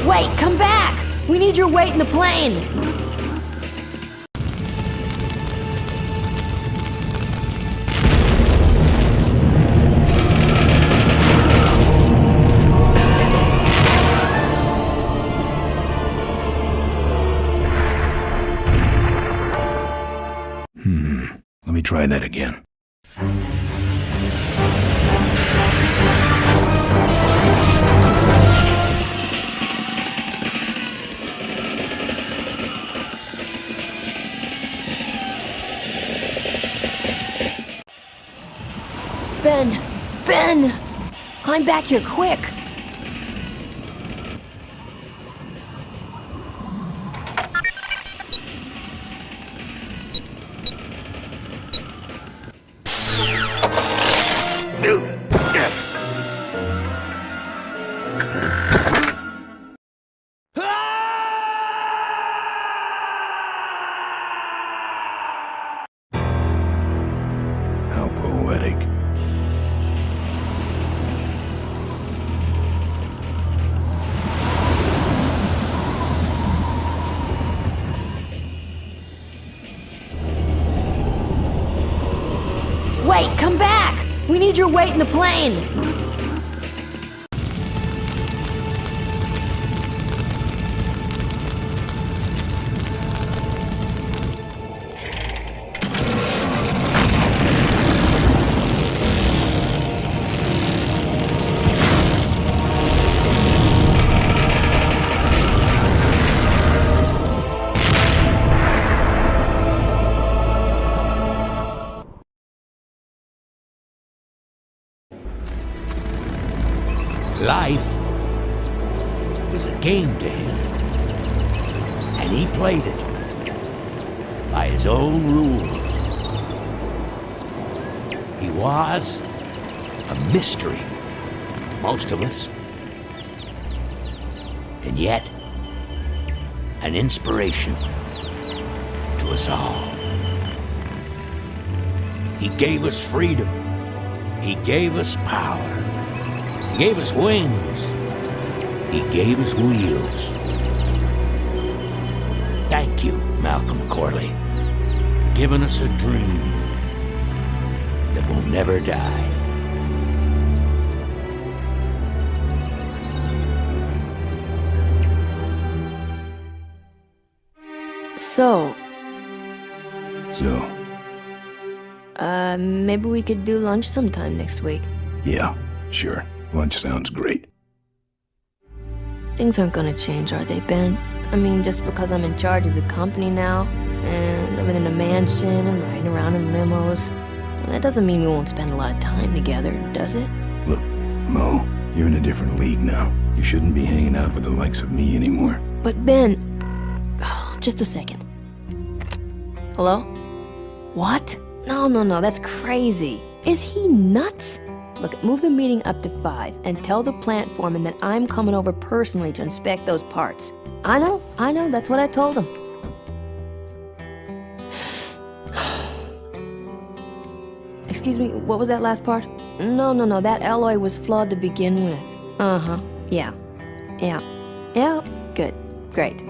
Wait, come back! We need your weight in the plane! Let me try that again. Ben! Climb back here quick! We need your weight in the plane! Life was a game to him, and he played it by his own rules. He was a mystery to most of us, and yet an inspiration to us all. He gave us freedom. He gave us power. He gave us wings. He gave us wheels. Thank you, Malcolm Corley, for giving us a dream that will never die. So, maybe we could do lunch sometime next week. Yeah, sure. Lunch sounds great. Things aren't gonna change, are they, Ben? I mean, just because I'm in charge of the company now, and living in a mansion and riding around in limos, that doesn't mean we won't spend a lot of time together, does it? Look, Mo, you're in a different league now. You shouldn't be hanging out with the likes of me anymore. But Ben... Oh, just a second. Hello? What? No, that's crazy. Is he nuts? Look, move the meeting up to 5 and tell the plant foreman that I'm coming over personally to inspect those parts. I know, that's what I told him. Excuse me, what was that last part? No, that alloy was flawed to begin with. Uh-huh, yeah, good, great.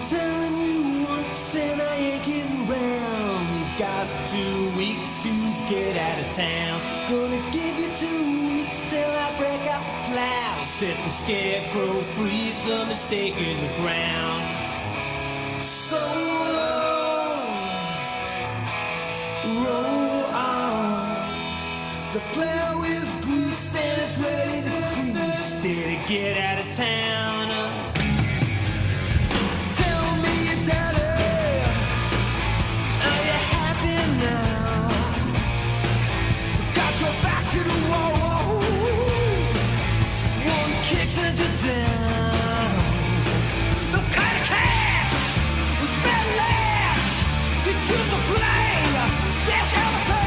telling you once and I ain't getting round. You got 2 weeks to get out of town. Gonna give you 2 weeks till I break out the plow. Set the scarecrow free, the mistake in the ground. So long, roll on. The plow is greased and it's ready to crease. Better get out of town. Tell me, daddy, are you happy now? Got your back to the wall. One kick sends you down. No kind of cash was spent lash. You choose to play. That's how to play.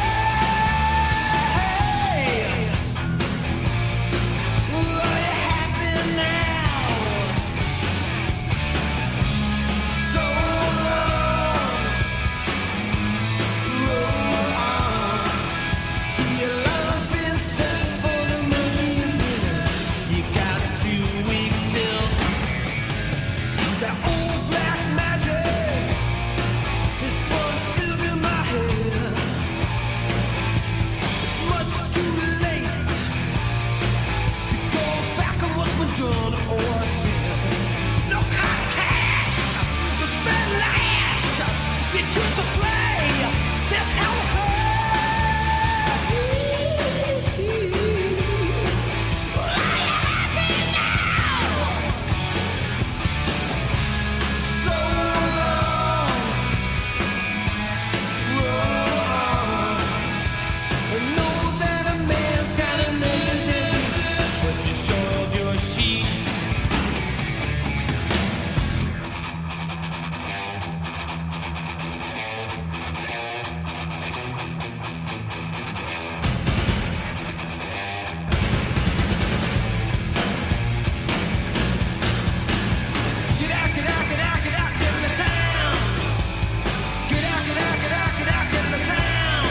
Are you happy now? So long, roll on. Your love's been set for the moon. You got 2 weeks till that old black magic is spun silver in my head. It's much too late to go back on what's been done or said. No kind of cash, no spend lash. You choose to play. That's how it so long, roll on. I know that a man's got a amazing, but you soiled your sheets. Get out, get out, get out, get out, get in the town. Get out, get out, get out, get out, get in the town.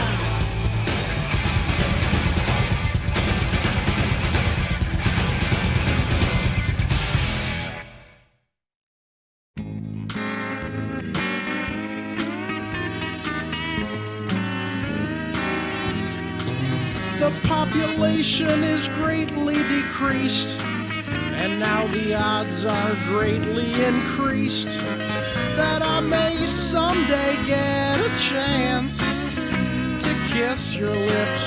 The population is greatly decreased, and now the odds are greatly increased that I may someday get a chance to kiss your lips.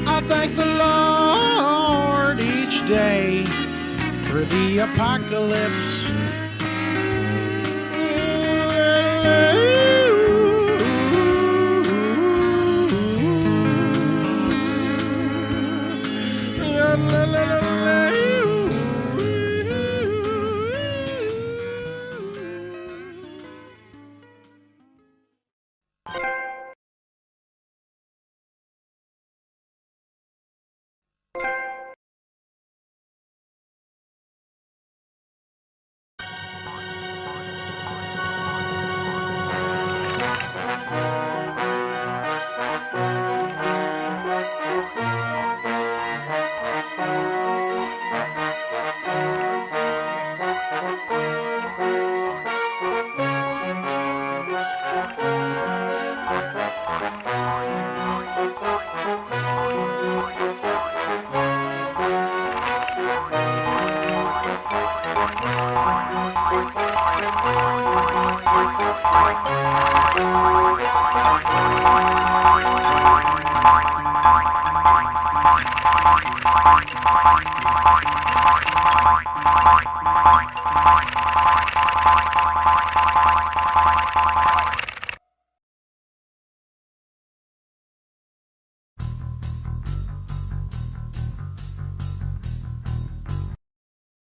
I thank the Lord each day for the apocalypse. Thank you.